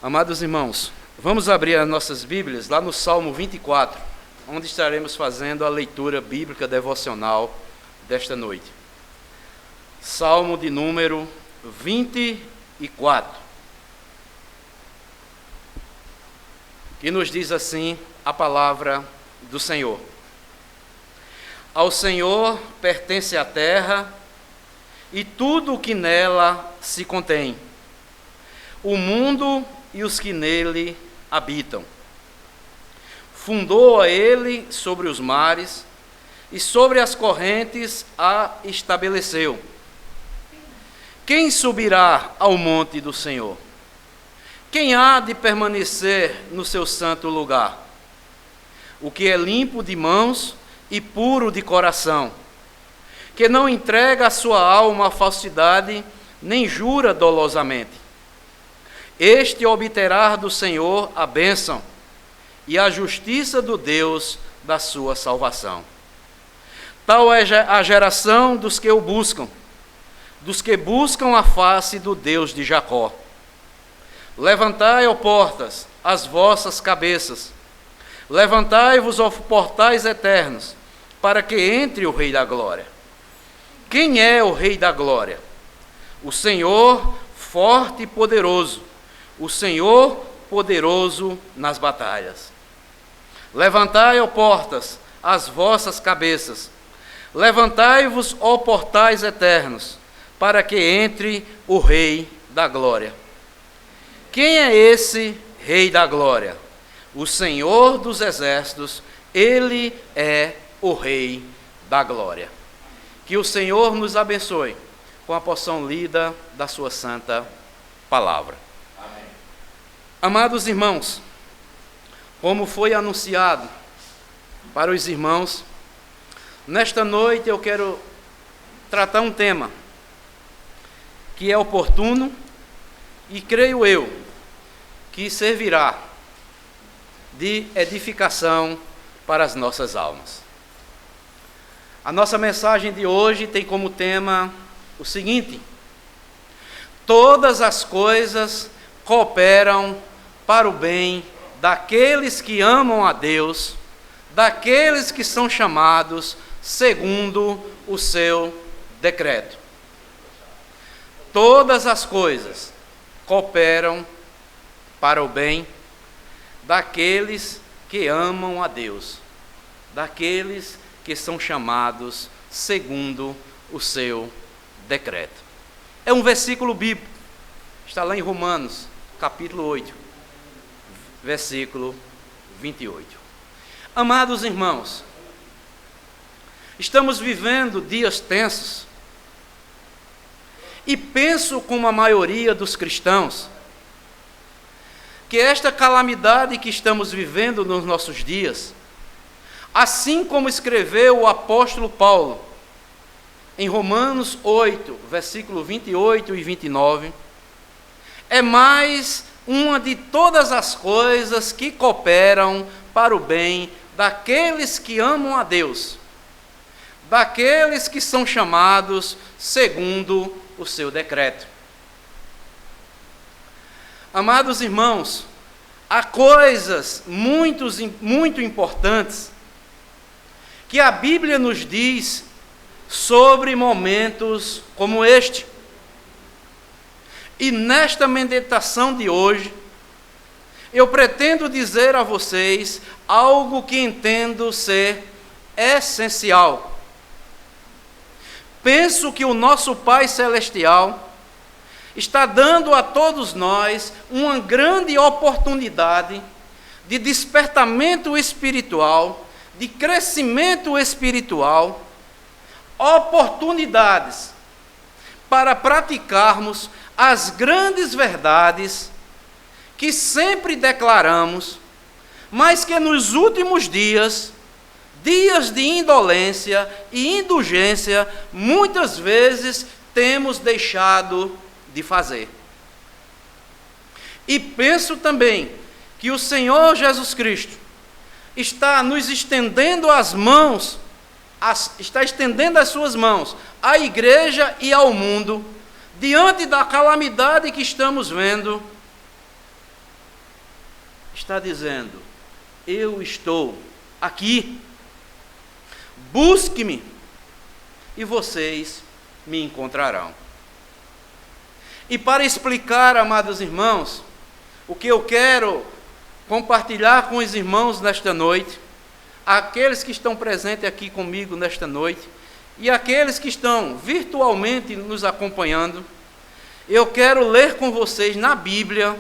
Amados irmãos, vamos abrir as nossas Bíblias lá no Salmo 24, onde estaremos fazendo a leitura bíblica devocional desta noite. Salmo de número 24, que nos diz assim a palavra do Senhor. Ao Senhor pertence a terra e tudo o que nela se contém, o mundo e os que nele habitam. Fundou a ele sobre os mares e sobre as correntes a estabeleceu. Quem subirá ao monte do Senhor? Quem há de permanecer no seu santo lugar? O que é limpo de mãos e puro de coração, que não entrega a sua alma à falsidade, nem jura dolosamente. Este obterá do Senhor a bênção e a justiça do Deus da sua salvação. Tal é a geração dos que o buscam, dos que buscam a face do Deus de Jacó. Levantai, ó portas, as vossas cabeças, levantai-vos, ó portais eternos, para que entre o Rei da Glória. Quem é o Rei da Glória? O Senhor forte e poderoso, o Senhor poderoso nas batalhas. Levantai, ó portas, as vossas cabeças, levantai-vos, ó portais eternos, para que entre o Rei da Glória. Quem é esse Rei da Glória? O Senhor dos Exércitos, Ele é o Rei da Glória. Que o Senhor nos abençoe com a porção lida da sua santa palavra. Amém. Amados irmãos, como foi anunciado para os irmãos, nesta noite eu quero tratar um tema que é oportuno e creio eu que servirá de edificação para as nossas almas. A nossa mensagem de hoje tem como tema o seguinte: todas as coisas cooperam para o bem daqueles que amam a Deus, daqueles que são chamados segundo o seu decreto. Todas as coisas cooperam para o bem daqueles que amam a Deus, daqueles que são chamados segundo o seu decreto. É um versículo bíblico, está lá em Romanos, capítulo 8, versículo 28. Amados irmãos, estamos vivendo dias tensos, e penso como a maioria dos cristãos, que esta calamidade que estamos vivendo nos nossos dias, assim como escreveu o apóstolo Paulo, em Romanos 8, versículo 28 e 29, é mais uma de todas as coisas que cooperam para o bem daqueles que amam a Deus, daqueles que são chamados segundo o seu decreto. Amados irmãos, há coisas muito importantes que a Bíblia nos diz sobre momentos como este. E nesta meditação de hoje, eu pretendo dizer a vocês algo que entendo ser essencial. Penso que o nosso Pai Celestial está dando a todos nós uma grande oportunidade de despertamento espiritual, de crescimento espiritual, oportunidades para praticarmos as grandes verdades que sempre declaramos, mas que nos últimos dias de indolência e indulgência, muitas vezes temos deixado de fazer. E penso também que o Senhor Jesus Cristo está nos estendendo as mãos, está estendendo as suas mãos à igreja e ao mundo, diante da calamidade que estamos vendo, está dizendo: eu estou aqui, busque-me e vocês me encontrarão. E para explicar, amados irmãos, o que eu quero compartilhar com os irmãos nesta noite, aqueles que estão presentes aqui comigo nesta noite e aqueles que estão virtualmente nos acompanhando, eu quero ler com vocês na Bíblia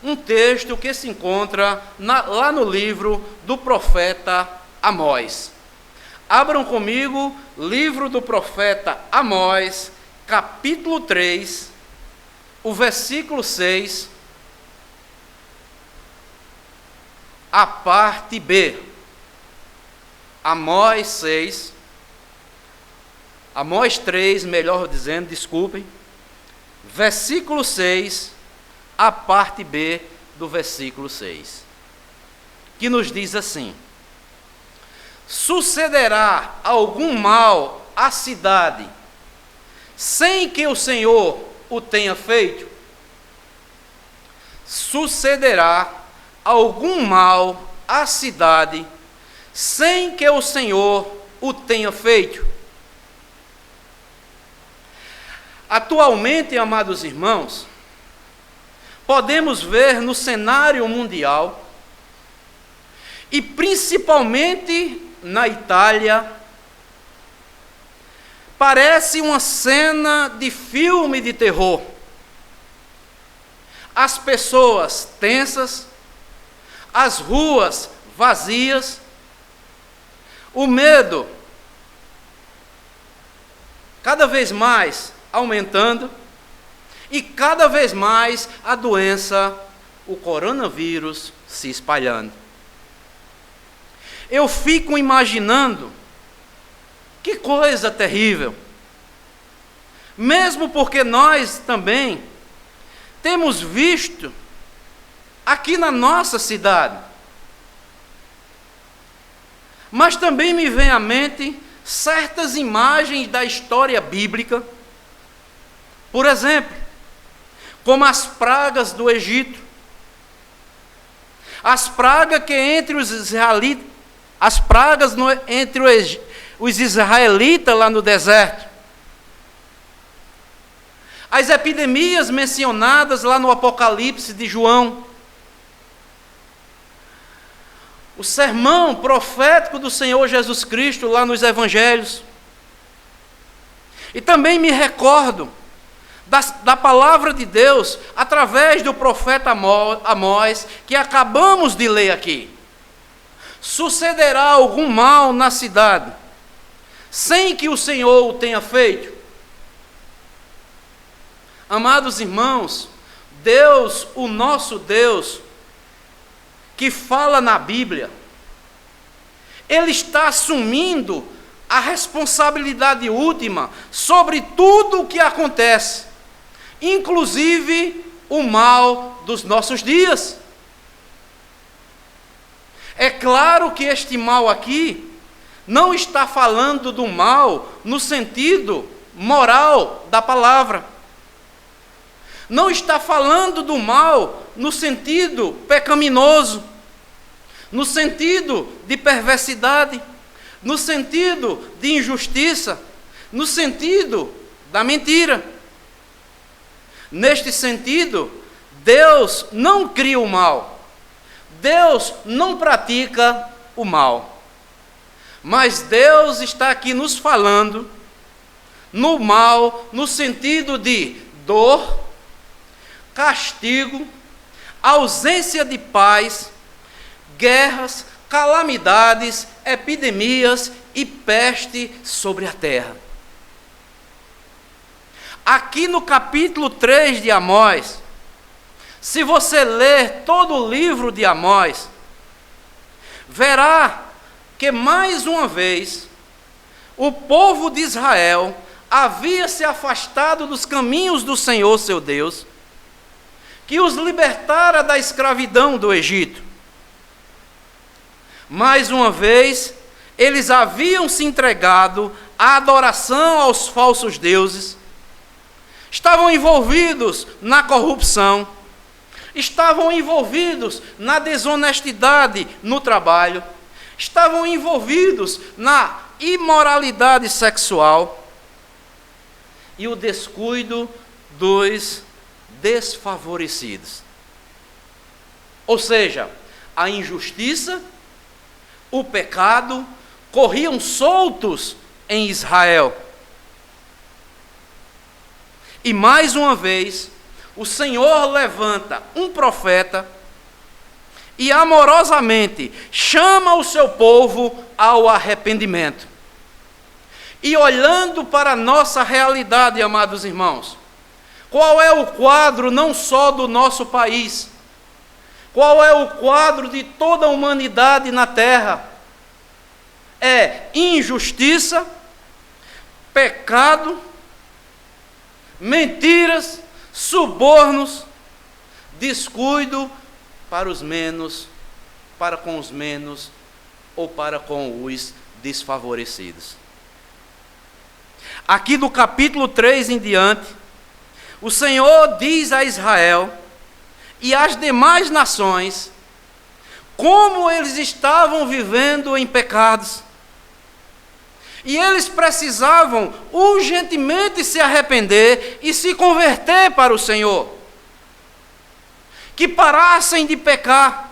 um texto que se encontra lá no livro do profeta Amós. Abram comigo, livro do profeta Amós, capítulo 3, o versículo 6, a parte B. Amós 6, Amós 3, melhor dizendo, desculpem, versículo 6, a parte B do versículo 6, que nos diz assim: sucederá algum mal à cidade, sem que o Senhor o tenha feito? Sucederá algum mal à cidade, sem que o Senhor o tenha feito? Atualmente, amados irmãos, podemos ver no cenário mundial, e principalmente na Itália, parece uma cena de filme de terror. As pessoas tensas, as ruas vazias, o medo cada vez mais aumentando e cada vez mais a doença, o coronavírus, se espalhando. Eu fico imaginando que coisa terrível, mesmo porque nós também temos visto aqui na nossa cidade, mas também me vem à mente certas imagens da história bíblica, por exemplo, como as pragas do Egito, as pragas que entre os israelitas, as pragas entre os israelitas lá no deserto, as epidemias mencionadas lá no Apocalipse de João, o sermão profético do Senhor Jesus Cristo lá nos Evangelhos. E também me recordo da palavra de Deus através do profeta Amós, que acabamos de ler aqui. Sucederá algum mal na cidade, sem que o Senhor o tenha feito? Amados irmãos, Deus, o nosso Deus, que fala na Bíblia, Ele está assumindo a responsabilidade última sobre tudo o que acontece, inclusive o mal dos nossos dias. É claro que este mal aqui não está falando do mal no sentido moral da palavra. Não está falando do mal no sentido pecaminoso, no sentido de perversidade, no sentido de injustiça, no sentido da mentira. Neste sentido, Deus não cria o mal, Deus não pratica o mal, mas Deus está aqui nos falando no mal, no sentido de dor, castigo, ausência de paz, guerras, calamidades, epidemias e peste sobre a terra. Aqui no capítulo 3 de Amós, se você ler todo o livro de Amós, verá que mais uma vez o povo de Israel havia se afastado dos caminhos do Senhor seu Deus, que os libertara da escravidão do Egito. Mais uma vez, eles haviam se entregado à adoração aos falsos deuses, estavam envolvidos na corrupção, estavam envolvidos na desonestidade no trabalho, estavam envolvidos na imoralidade sexual e o descuido dos desfavorecidos. Ou seja, a injustiça, o pecado corriam soltos em Israel. E mais uma vez, o Senhor levanta um profeta e amorosamente chama o seu povo ao arrependimento. E olhando para a nossa realidade, amados irmãos, qual é o quadro não só do nosso país, qual é o quadro de toda a humanidade na terra? É injustiça, pecado, mentiras, subornos, descuido para os menos, para com os menos ou para com os desfavorecidos. Aqui do capítulo 3 em diante, o Senhor diz a Israel e às demais nações como eles estavam vivendo em pecados. E eles precisavam urgentemente se arrepender e se converter para o Senhor. Que parassem de pecar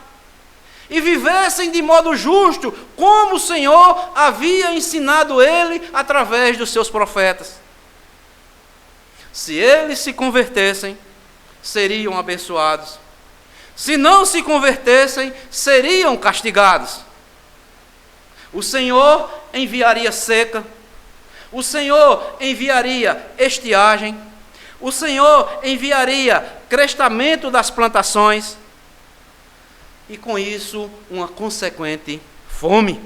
e vivessem de modo justo, como o Senhor havia ensinado ele através dos seus profetas. Se eles se convertessem, seriam abençoados. Se não se convertessem, seriam castigados. O Senhor enviaria seca, o Senhor enviaria estiagem, o Senhor enviaria crestamento das plantações e com isso uma consequente fome.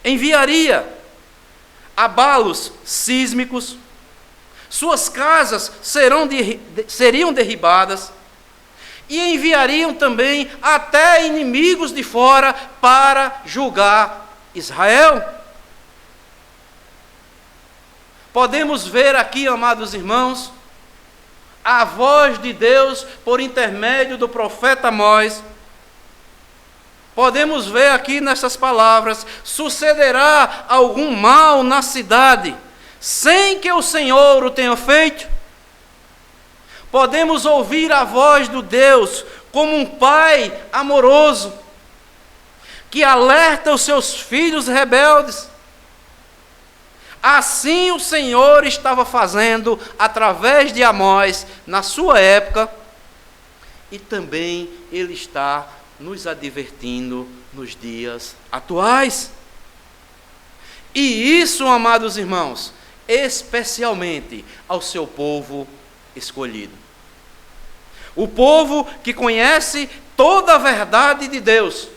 Enviaria abalos sísmicos, suas casas seriam derribadas e enviariam também até inimigos de fora para julgar Israel. Podemos ver aqui, amados irmãos, a voz de Deus por intermédio do profeta Amós. Podemos ver aqui nessas palavras: sucederá algum mal na cidade, sem que o Senhor o tenha feito? Podemos ouvir a voz do Deus como um pai amoroso, que alerta os seus filhos rebeldes. Assim o Senhor estava fazendo através de Amós na sua época, e também Ele está nos advertindo nos dias atuais. E isso, amados irmãos, especialmente ao seu povo escolhido. O povo que conhece toda a verdade de Deus.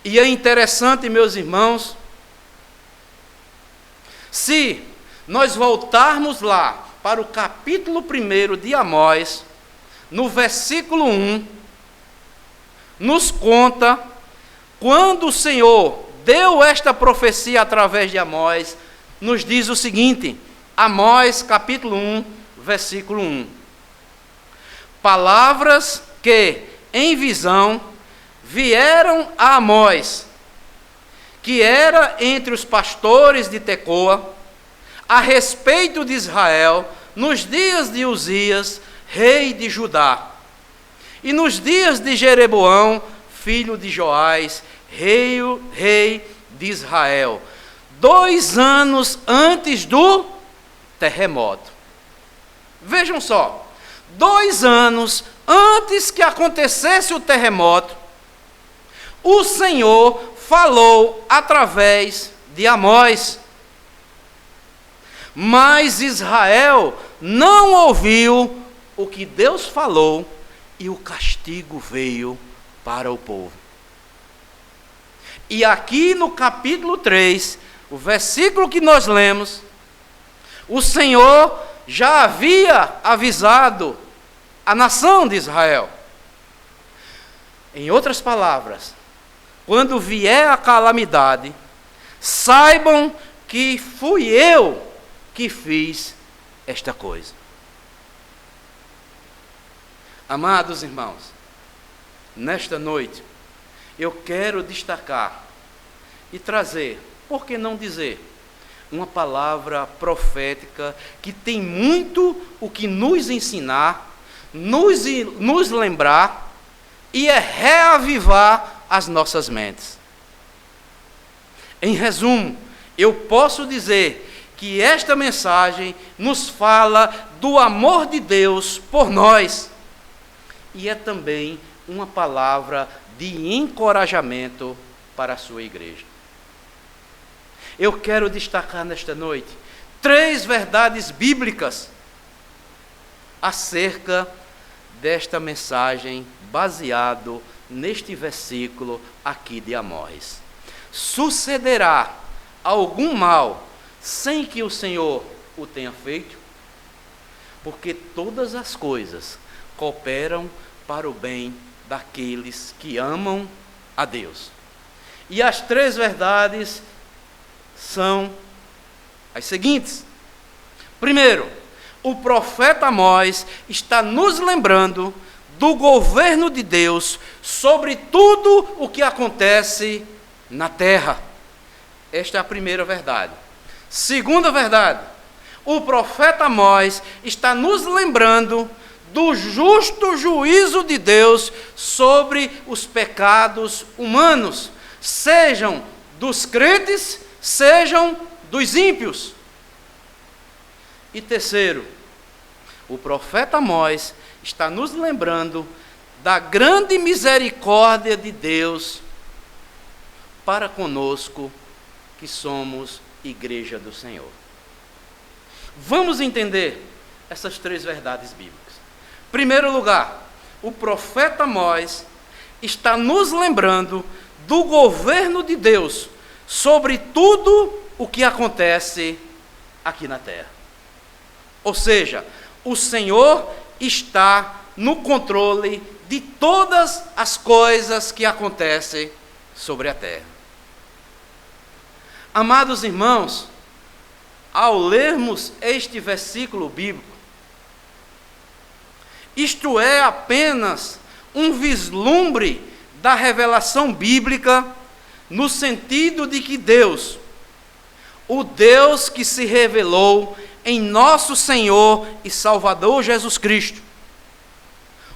E é interessante, meus irmãos, se nós voltarmos lá para o capítulo 1 de Amós, no versículo 1, nos conta quando o Senhor deu esta profecia através de Amós, nos diz o seguinte, Amós capítulo 1, versículo 1. Palavras que, em visão, vieram a Amós, que era entre os pastores de Tecoa, a respeito de Israel, nos dias de Uzias, rei de Judá, e nos dias de Jeroboão, filho de Joás, rei de Israel, 2 anos antes do terremoto. Vejam só, 2 anos antes que acontecesse o terremoto, o Senhor falou através de Amós. Mas Israel não ouviu o que Deus falou e o castigo veio para o povo. E aqui no capítulo 3, o versículo que nós lemos, o Senhor já havia avisado a nação de Israel. Em outras palavras, quando vier a calamidade, saibam que fui eu que fiz esta coisa. Amados irmãos, nesta noite, eu quero destacar e trazer, por que não dizer, uma palavra profética que tem muito o que nos ensinar, nos lembrar e reavivar as nossas mentes. Em resumo, eu posso dizer que esta mensagem nos fala do amor de Deus por nós e é também uma palavra de encorajamento para a sua igreja. Eu quero destacar nesta noite 3 verdades bíblicas acerca desta mensagem, baseado neste versículo aqui de Amós. Sucederá algum mal sem que o Senhor o tenha feito? Porque todas as coisas cooperam para o bem daqueles que amam a Deus. E as 3 verdades são as seguintes. Primeiro, o profeta Amós está nos lembrando do governo de Deus sobre tudo o que acontece na terra. Esta é a primeira verdade. Segunda verdade, o profeta Amós está nos lembrando do justo juízo de Deus sobre os pecados humanos, sejam dos crentes, sejam dos ímpios. E terceiro, o profeta Amós está nos lembrando da grande misericórdia de Deus para conosco, que somos igreja do Senhor. Vamos entender essas 3 verdades bíblicas. Em primeiro lugar, o profeta Amós está nos lembrando do governo de Deus sobre tudo o que acontece aqui na terra. Ou seja, o Senhor está no controle de todas as coisas que acontecem sobre a terra. Amados irmãos, ao lermos este versículo bíblico, isto é apenas um vislumbre da revelação bíblica, no sentido de que Deus, o Deus que se revelou em nosso Senhor e Salvador Jesus Cristo,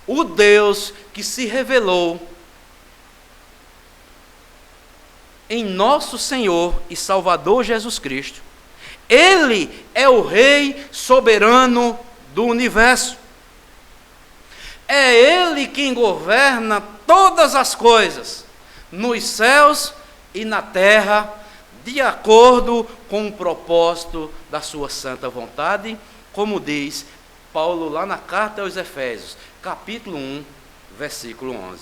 o Deus que se revelou em nosso Senhor e Salvador Jesus Cristo, Ele é o Rei soberano do universo. É Ele quem governa todas as coisas, nos céus e na terra, de acordo com o propósito da sua santa vontade, como diz Paulo lá na carta aos Efésios, capítulo 1, versículo 11.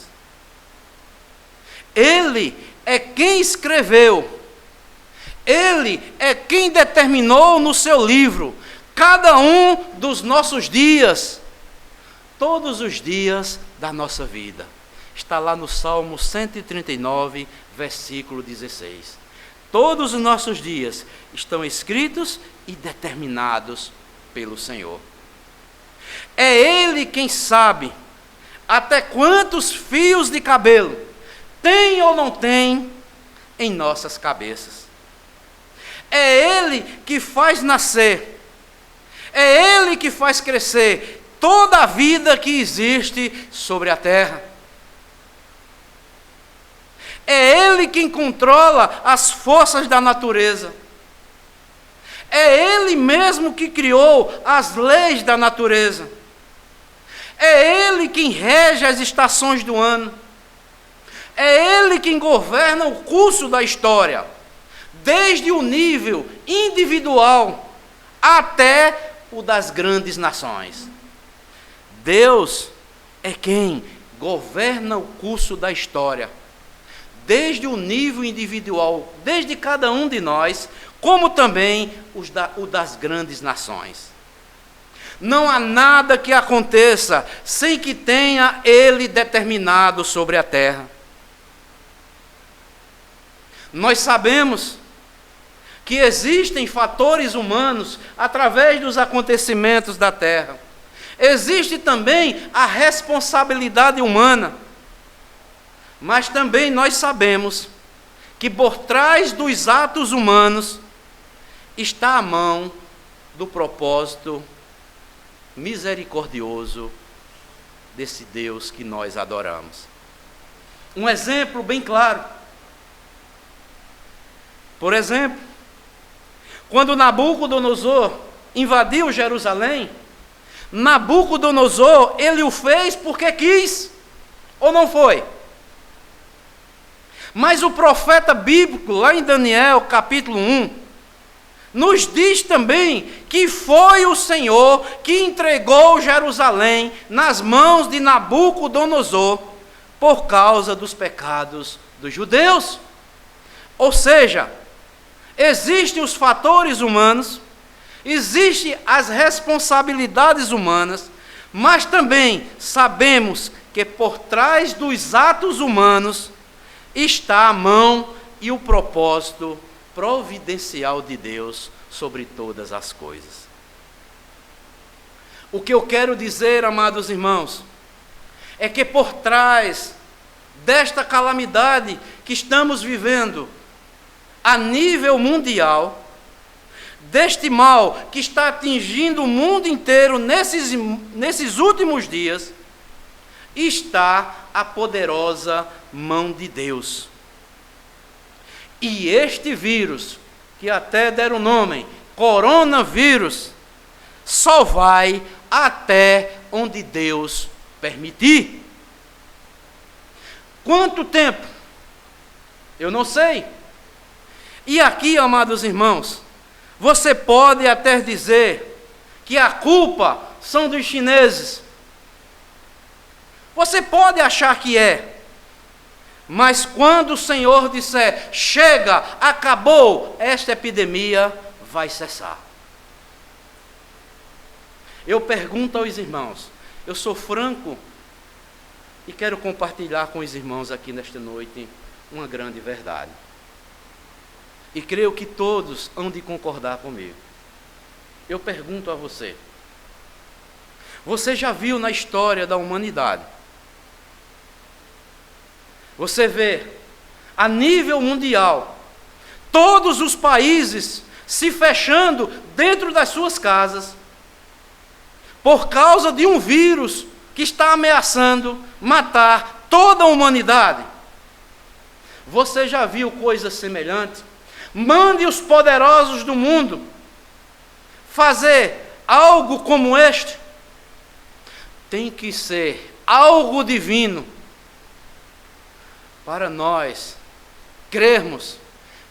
Ele é quem escreveu, Ele é quem determinou no seu livro cada um dos nossos dias, todos os dias da nossa vida. Está lá no Salmo 139, versículo 16. Todos os nossos dias estão escritos e determinados pelo Senhor. É Ele quem sabe até quantos fios de cabelo tem ou não tem em nossas cabeças. É Ele que faz nascer, é Ele que faz crescer toda a vida que existe sobre a terra. É Ele quem controla as forças da natureza. É Ele mesmo que criou as leis da natureza. É Ele quem rege as estações do ano. É Ele quem governa o curso da história, desde o nível individual até o das grandes nações. Deus é quem governa o curso da história, desde o nível individual, desde cada um de nós, como também o das grandes nações. Não há nada que aconteça sem que tenha Ele determinado sobre a terra. Nós sabemos que existem fatores humanos através dos acontecimentos da terra. existe também a responsabilidade humana. Mas também nós sabemos que por trás dos atos humanos está a mão do propósito misericordioso desse Deus que nós adoramos. Um exemplo bem claro. Por exemplo, quando Nabucodonosor invadiu Jerusalém, Nabucodonosor, ele o fez porque quis, ou não foi? Mas o profeta bíblico, lá em Daniel, capítulo 1, nos diz também que foi o Senhor que entregou Jerusalém nas mãos de Nabucodonosor por causa dos pecados dos judeus. Ou seja, existem os fatores humanos, existem as responsabilidades humanas, mas também sabemos que por trás dos atos humanos está a mão e o propósito providencial de Deus sobre todas as coisas. O que eu quero dizer, amados irmãos, é que por trás desta calamidade que estamos vivendo a nível mundial, deste mal que está atingindo o mundo inteiro nesses últimos dias, está a poderosa mão de Deus. E este vírus, que até deram o nome, coronavírus, só vai até onde Deus permitir. Quanto tempo? Eu não sei. E aqui, amados irmãos, você pode até dizer que a culpa são dos chineses. Você pode achar que é. Mas quando o Senhor disser, chega, acabou, esta epidemia vai cessar. Eu pergunto aos irmãos, eu sou franco e quero compartilhar com os irmãos aqui nesta noite uma grande verdade. E creio que todos hão de concordar comigo. Eu pergunto a você, você já viu na história da humanidade? Você vê, a nível mundial, todos os países se fechando dentro das suas casas, por causa de um vírus que está ameaçando matar toda a humanidade. Você já viu coisa semelhante? Mande os poderosos do mundo fazer algo como este. Tem que ser algo divino para nós crermos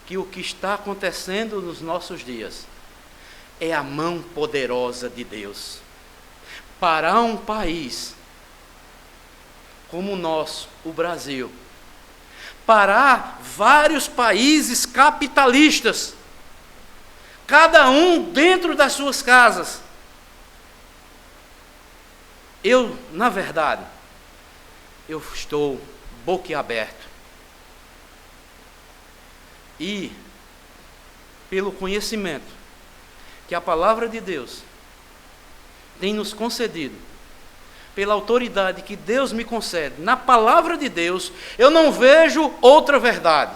que o que está acontecendo nos nossos dias é a mão poderosa de Deus para um país como o nosso, o Brasil, para vários países capitalistas, cada um dentro das suas casas. Eu, na verdade, eu estou boquiaberto. E, pelo conhecimento que a palavra de Deus tem nos concedido, pela autoridade que Deus me concede, na palavra de Deus, eu não vejo outra verdade,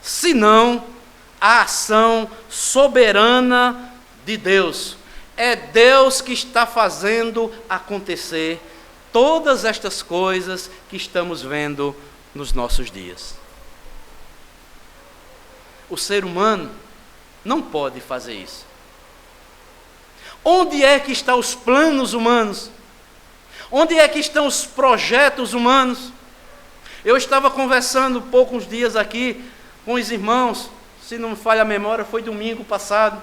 senão a ação soberana de Deus. É Deus que está fazendo acontecer todas estas coisas que estamos vendo nos nossos dias. O ser humano não pode fazer isso. Onde é que estão os planos humanos? Onde é que estão os projetos humanos? Eu estava conversando poucos dias aqui com os irmãos, se não me falha a memória, foi domingo passado.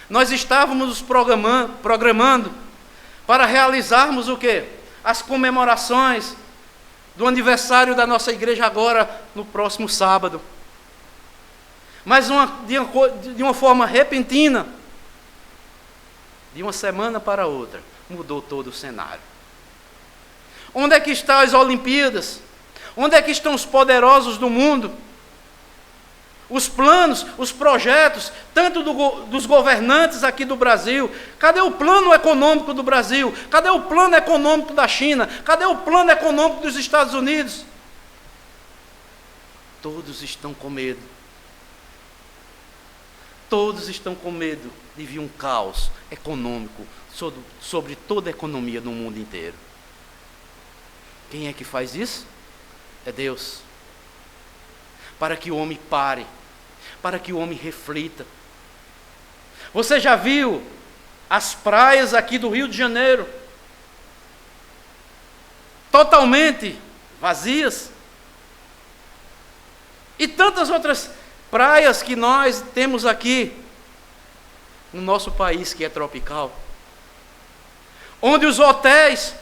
Nós estávamos nos programando para realizarmos o quê? As comemorações do aniversário da nossa igreja agora, no próximo sábado. Mas de uma forma repentina, de uma semana para outra, mudou todo o cenário. Onde é que estão as Olimpíadas? Onde é que estão os poderosos do mundo? os planos, os projetos, tanto dos governantes aqui do Brasil. Cadê o plano econômico do Brasil? Cadê o plano econômico da China? Cadê o plano econômico dos Estados Unidos? Todos estão com medo. Todos estão com medo de vir um caos econômico sobre toda a economia no mundo inteiro. Quem é que faz isso? É Deus. Para que o homem pare, para que o homem reflita. Você já viu as praias aqui do Rio de Janeiro totalmente vazias? E tantas outras praias que nós temos aqui no nosso país, que é tropical, onde os hotéis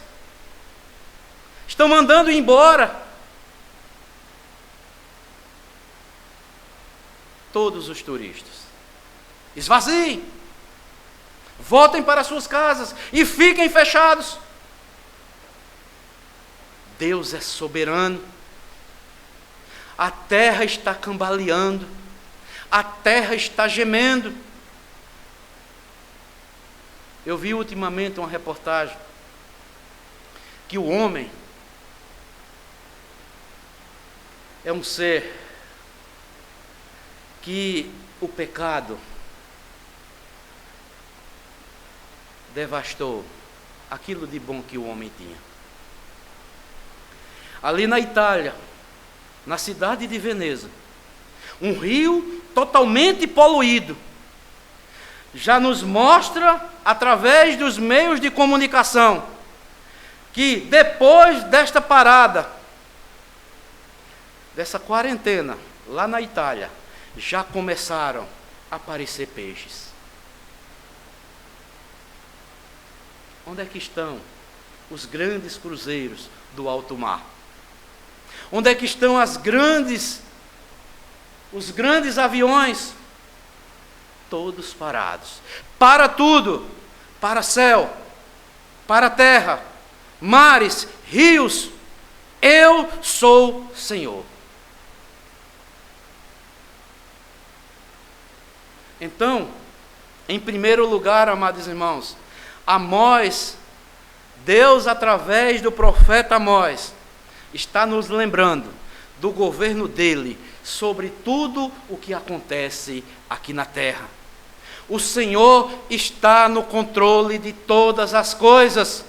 estão mandando embora todos os turistas. Esvaziem, voltem para suas casas e fiquem fechados. Deus é soberano. A terra está cambaleando, a terra está gemendo. Eu vi ultimamente uma reportagem que o homem é um ser que o pecado devastou aquilo de bom que o homem tinha. Ali na Itália, na cidade de Veneza, um rio totalmente poluído, já nos mostra, através dos meios de comunicação, que depois desta parada, dessa quarentena, lá na Itália, já começaram a aparecer peixes. Onde é que estão os grandes cruzeiros do alto mar? Onde é que estão os grandes aviões? Todos parados. Para tudo, para céu, para terra, mares, rios. Eu sou Senhor. Então, em primeiro lugar, amados irmãos, Amós, Deus, através do profeta Amós, está nos lembrando do governo dele sobre tudo o que acontece aqui na terra. O Senhor está no controle de todas as coisas.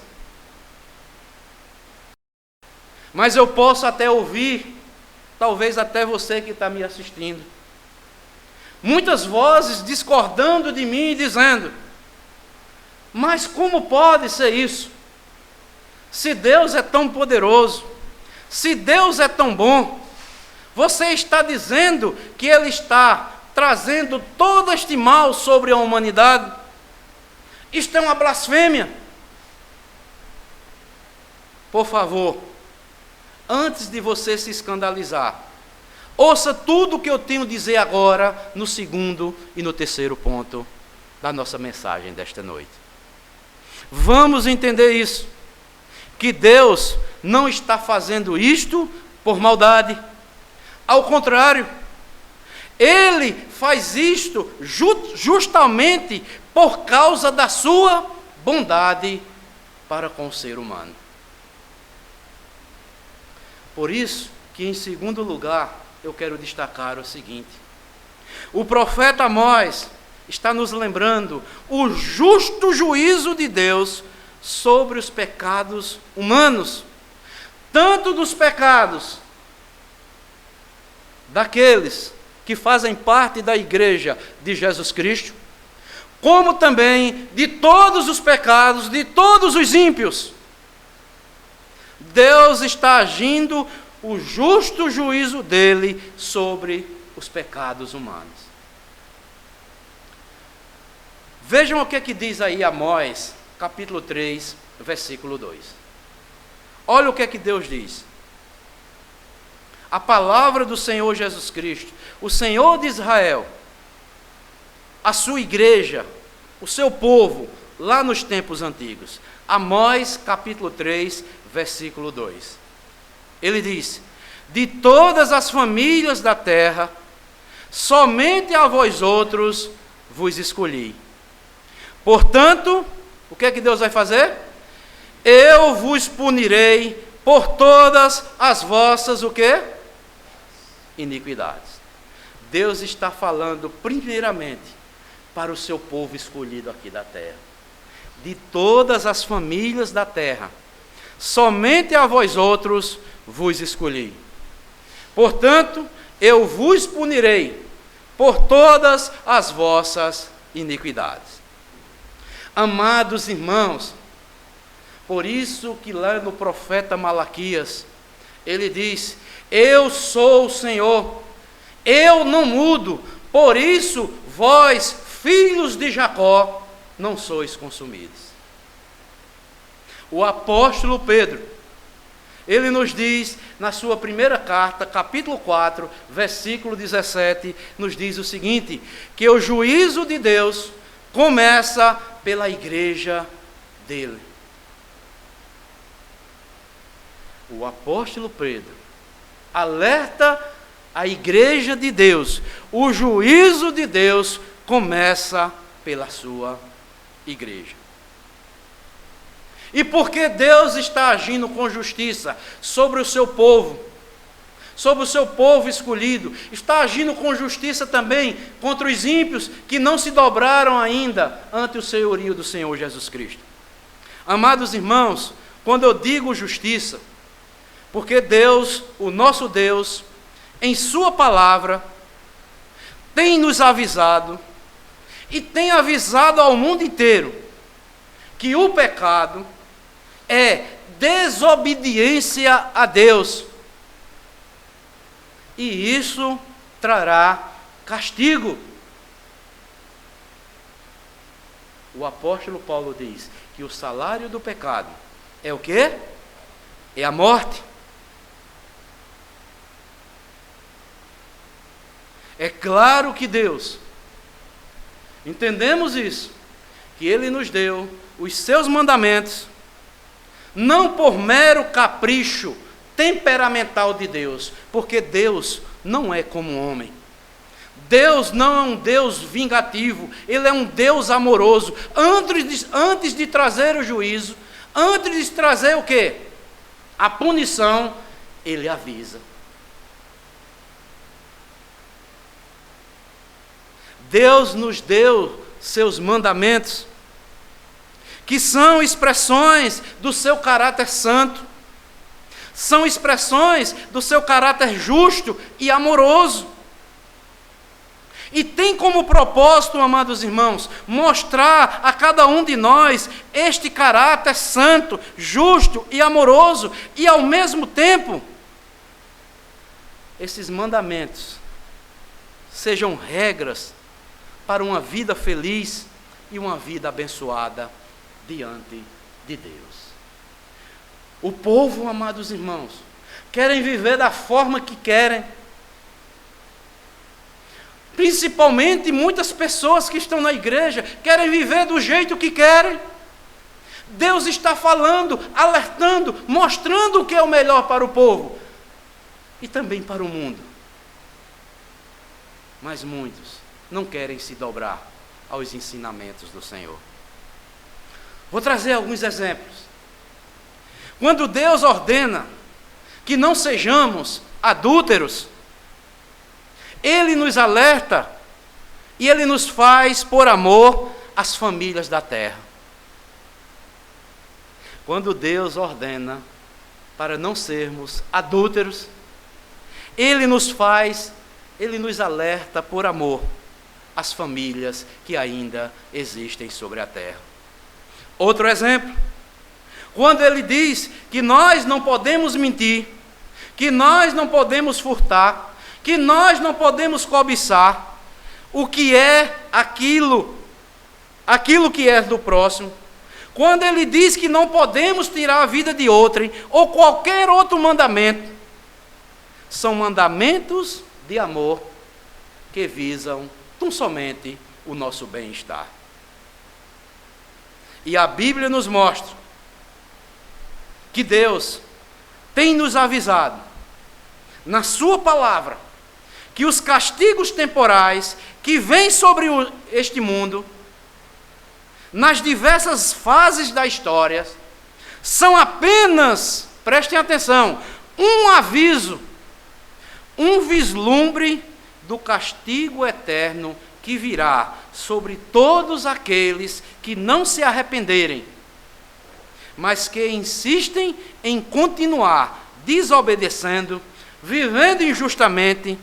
Mas eu posso até ouvir, talvez até você que está me assistindo, muitas vozes discordando de mim e dizendo: mas como pode ser isso? Se Deus é tão poderoso, se Deus é tão bom, você está dizendo que Ele está trazendo todo este mal sobre a humanidade? Isto é uma blasfêmia. Por favor, antes de você se escandalizar, ouça tudo o que eu tenho a dizer agora no segundo e no terceiro ponto da nossa mensagem desta noite. Vamos entender isso, que Deus não está fazendo isto por maldade. Ao contrário, Ele faz isto justamente por causa da sua bondade para com o ser humano. Por isso que, em segundo lugar, eu quero destacar o seguinte: o profeta Amós está nos lembrando o justo juízo de Deus sobre os pecados humanos, tanto dos pecados daqueles que fazem parte da igreja de Jesus Cristo, como também de todos os pecados de todos os ímpios. Deus está agindo o justo juízo dele sobre os pecados humanos. Vejam o que diz aí Amós, capítulo 3, versículo 2. Olha o que Deus diz. A palavra do Senhor Jesus Cristo, o Senhor de Israel, a sua igreja, o seu povo, lá nos tempos antigos. Amós, capítulo 3, versículo 2. Ele diz: de todas as famílias da terra, somente a vós outros vos escolhi. Portanto, o que é que Deus vai fazer? Eu vos punirei por todas as vossas, o quê? Iniquidades. Deus está falando primeiramente para o seu povo escolhido aqui da terra. De todas as famílias da terra, somente a vós outros vos escolhi. Portanto, eu vos punirei por todas as vossas iniquidades. Amados irmãos, por isso que lá no profeta Malaquias, ele diz: eu sou o Senhor, eu não mudo, por isso vós, filhos de Jacó, não sois consumidos. O apóstolo Pedro, ele nos diz, na sua primeira carta, capítulo 4, versículo 17, nos diz o seguinte, que o juízo de Deus começa pela igreja dele. O apóstolo Pedro alerta a igreja de Deus, o juízo de Deus começa pela sua igreja. E porque Deus está agindo com justiça sobre o seu povo, sobre o seu povo escolhido, está agindo com justiça também contra os ímpios que não se dobraram ainda ante o senhorio do Senhor Jesus Cristo. Amados irmãos, quando eu digo justiça, porque Deus, o nosso Deus, em sua palavra, tem nos avisado e tem avisado ao mundo inteiro que o pecado é desobediência a Deus. E isso trará castigo. O apóstolo Paulo diz que o salário do pecado é o quê? É a morte. É claro que Deus, entendemos isso, que Ele nos deu os seus mandamentos, não por mero capricho temperamental de Deus, porque Deus não é como um homem. Deus não é um Deus vingativo, Ele é um Deus amoroso. Antes de trazer o juízo, antes de trazer o quê? A punição, Ele avisa. Deus nos deu seus mandamentos, que são expressões do seu caráter santo, são expressões do seu caráter justo e amoroso. E tem como propósito, amados irmãos, mostrar a cada um de nós este caráter santo, justo e amoroso, e ao mesmo tempo, esses mandamentos sejam regras para uma vida feliz e uma vida abençoada diante de Deus. O povo, amados irmãos, querem viver da forma que querem. Principalmente muitas pessoas que estão na igreja querem viver do jeito que querem. Deus está falando, alertando, mostrando o que é o melhor para o povo e também para o mundo. Mas muitos não querem se dobrar aos ensinamentos do Senhor. Vou trazer alguns exemplos. Quando Deus ordena que não sejamos adúlteros, Ele nos alerta e Ele nos faz por amor às famílias da terra. Quando Deus ordena para não sermos adúlteros, Ele nos alerta por amor às famílias que ainda existem sobre a terra. Outro exemplo, quando Ele diz que nós não podemos mentir, que nós não podemos furtar, que nós não podemos cobiçar o que é aquilo que é do próximo, quando Ele diz que não podemos tirar a vida de outrem, ou qualquer outro mandamento, são mandamentos de amor que visam tão somente o nosso bem-estar. E a Bíblia nos mostra que Deus tem nos avisado, na sua palavra, que os castigos temporais que vêm sobre este mundo, nas diversas fases da história, são apenas, prestem atenção, um aviso, um vislumbre do castigo eterno que virá sobre todos aqueles que não se arrependerem, mas que insistem em continuar desobedecendo, vivendo injustamente,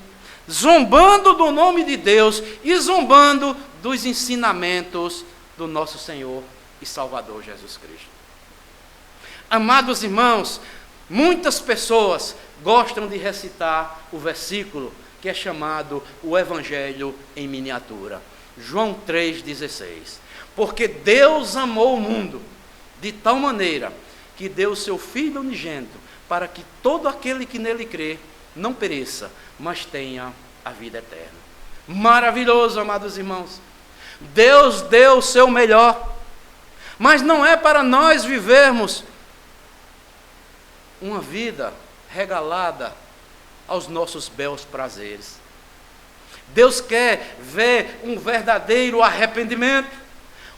zombando do nome de Deus e zombando dos ensinamentos do nosso Senhor e Salvador Jesus Cristo. Amados irmãos, muitas pessoas gostam de recitar o versículo que é chamado o Evangelho em miniatura. João 3,16. Porque Deus amou o mundo de tal maneira que deu o seu Filho unigênito para que todo aquele que nele crê não pereça, mas tenha a vida eterna. Maravilhoso, amados irmãos. Deus deu o seu melhor, mas não é para nós vivermos uma vida regalada aos nossos belos prazeres. Deus quer ver um verdadeiro arrependimento,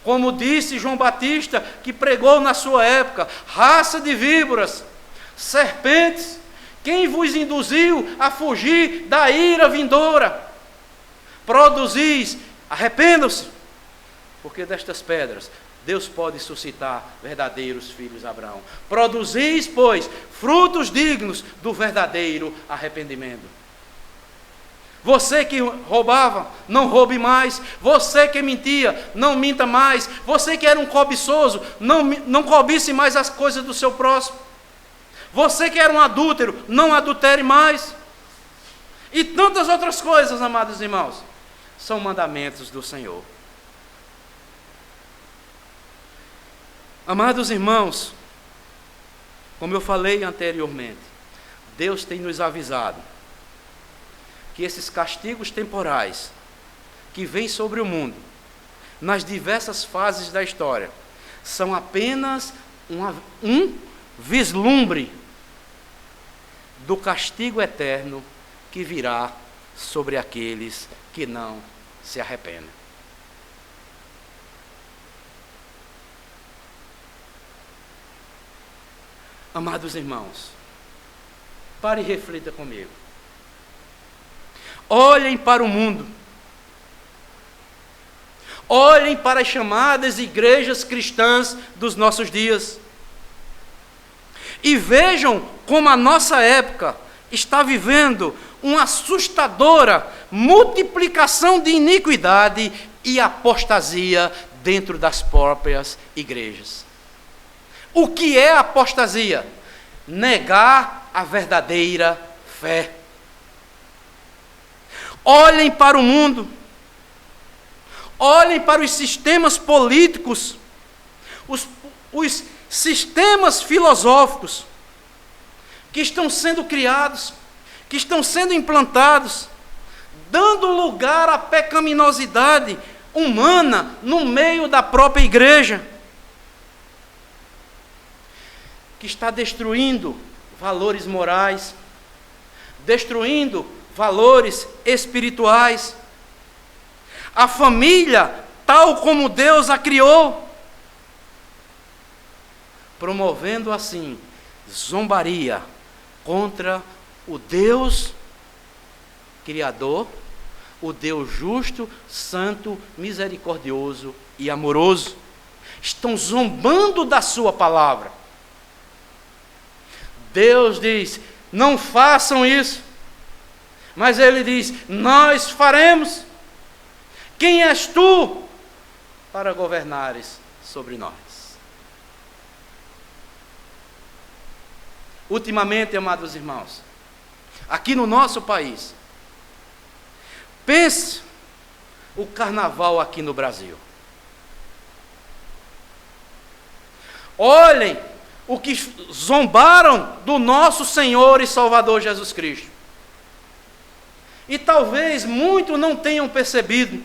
como disse João Batista, que pregou na sua época: raça de víboras, serpentes, quem vos induziu a fugir da ira vindoura? Produzis, arrependam-se, porque destas pedras Deus pode suscitar verdadeiros filhos de Abraão. Produzis, pois, frutos dignos do verdadeiro arrependimento. Você que roubava, não roube mais. Você que mentia, não minta mais. Você que era um cobiçoso, não cobice mais as coisas do seu próximo. Você que era um adúltero, não adultere mais. E tantas outras coisas, amados irmãos, são mandamentos do Senhor. Amados irmãos, como eu falei anteriormente, Deus tem nos avisado que esses castigos temporais que vêm sobre o mundo, nas diversas fases da história, são apenas um vislumbre do castigo eterno que virá sobre aqueles que não se arrependem. Amados irmãos, pare e reflita comigo. Olhem para o mundo. Olhem para as chamadas igrejas cristãs dos nossos dias. E vejam como a nossa época está vivendo uma assustadora multiplicação de iniquidade e apostasia dentro das próprias igrejas. O que é apostasia? Negar a verdadeira fé. Olhem para o mundo. Olhem para os sistemas políticos, os sistemas filosóficos que estão sendo criados, que estão sendo implantados, dando lugar à pecaminosidade humana no meio da própria igreja, que está destruindo valores morais, destruindo valores espirituais. A família, tal como Deus a criou, promovendo assim zombaria contra o Deus Criador, o Deus justo, santo, misericordioso e amoroso. Estão zombando da sua palavra. Deus diz: não façam isso. Mas ele diz: nós faremos. Quem és tu para governares sobre nós? Ultimamente, amados irmãos, aqui no nosso país, pense o carnaval aqui no Brasil. Olhem o que zombaram do nosso Senhor e Salvador Jesus Cristo. E talvez muitos não tenham percebido.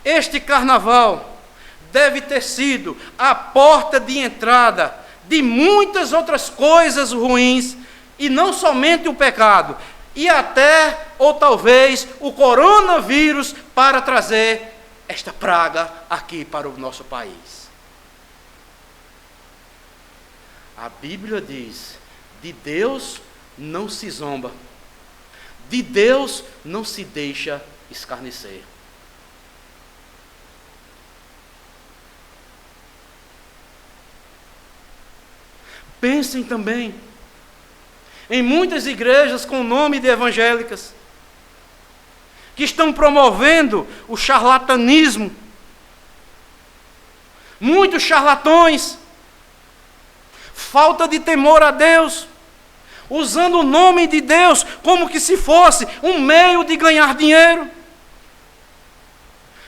Este carnaval deve ter sido a porta de entrada de muitas outras coisas ruins, e não somente o pecado, e até, ou talvez, o coronavírus para trazer esta praga aqui para o nosso país. A Bíblia diz: de Deus não se zomba, de Deus não se deixa escarnecer. Pensem também em muitas igrejas com nome de evangélicas que estão promovendo o charlatanismo. Muitos charlatões, falta de temor a Deus, usando o nome de Deus como que se fosse um meio de ganhar dinheiro.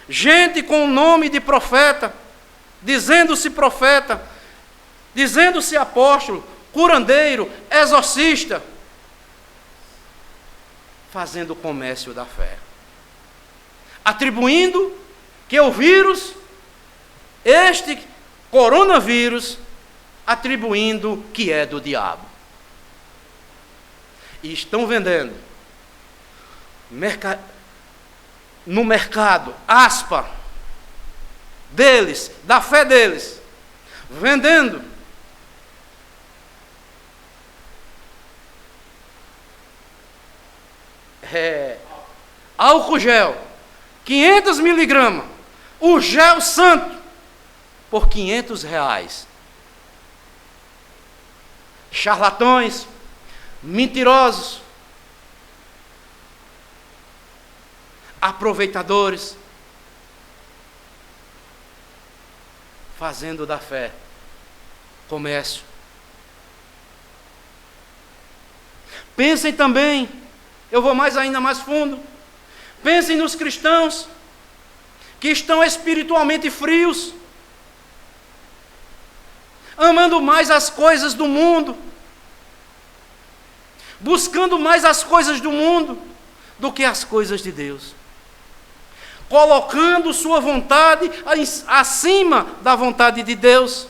Gente com o nome de profeta, dizendo-se profeta, dizendo-se apóstolo, curandeiro, exorcista, fazendo o comércio da fé, atribuindo que o vírus, este coronavírus, atribuindo que é do diabo. E estão vendendo no mercado, aspa, deles, da fé deles, vendendo álcool gel, 500 miligramas, o gel santo, por R$500. Charlatões, mentirosos, aproveitadores, fazendo da fé comércio. Pensem também, eu vou ainda mais fundo, pensem nos cristãos que estão espiritualmente frios, amando mais as coisas do mundo, buscando mais as coisas do mundo do que as coisas de Deus, colocando sua vontade acima da vontade de Deus.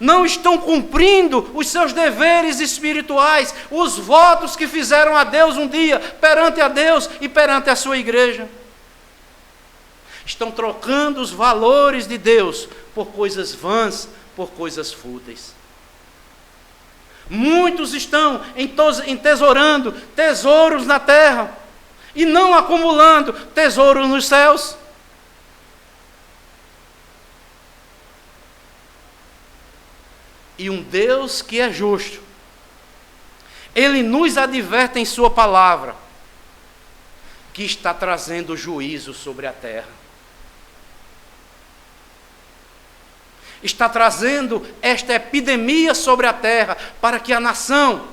Não estão cumprindo os seus deveres espirituais, os votos que fizeram a Deus um dia, perante a Deus e perante a sua igreja. Estão trocando os valores de Deus por coisas vãs, por coisas fúteis. Muitos estão entesourando tesouros na terra e não acumulando tesouros nos céus. E um Deus que é justo, Ele nos adverte em sua palavra, que está trazendo juízo sobre a terra. Está trazendo esta epidemia sobre a terra, para que a nação,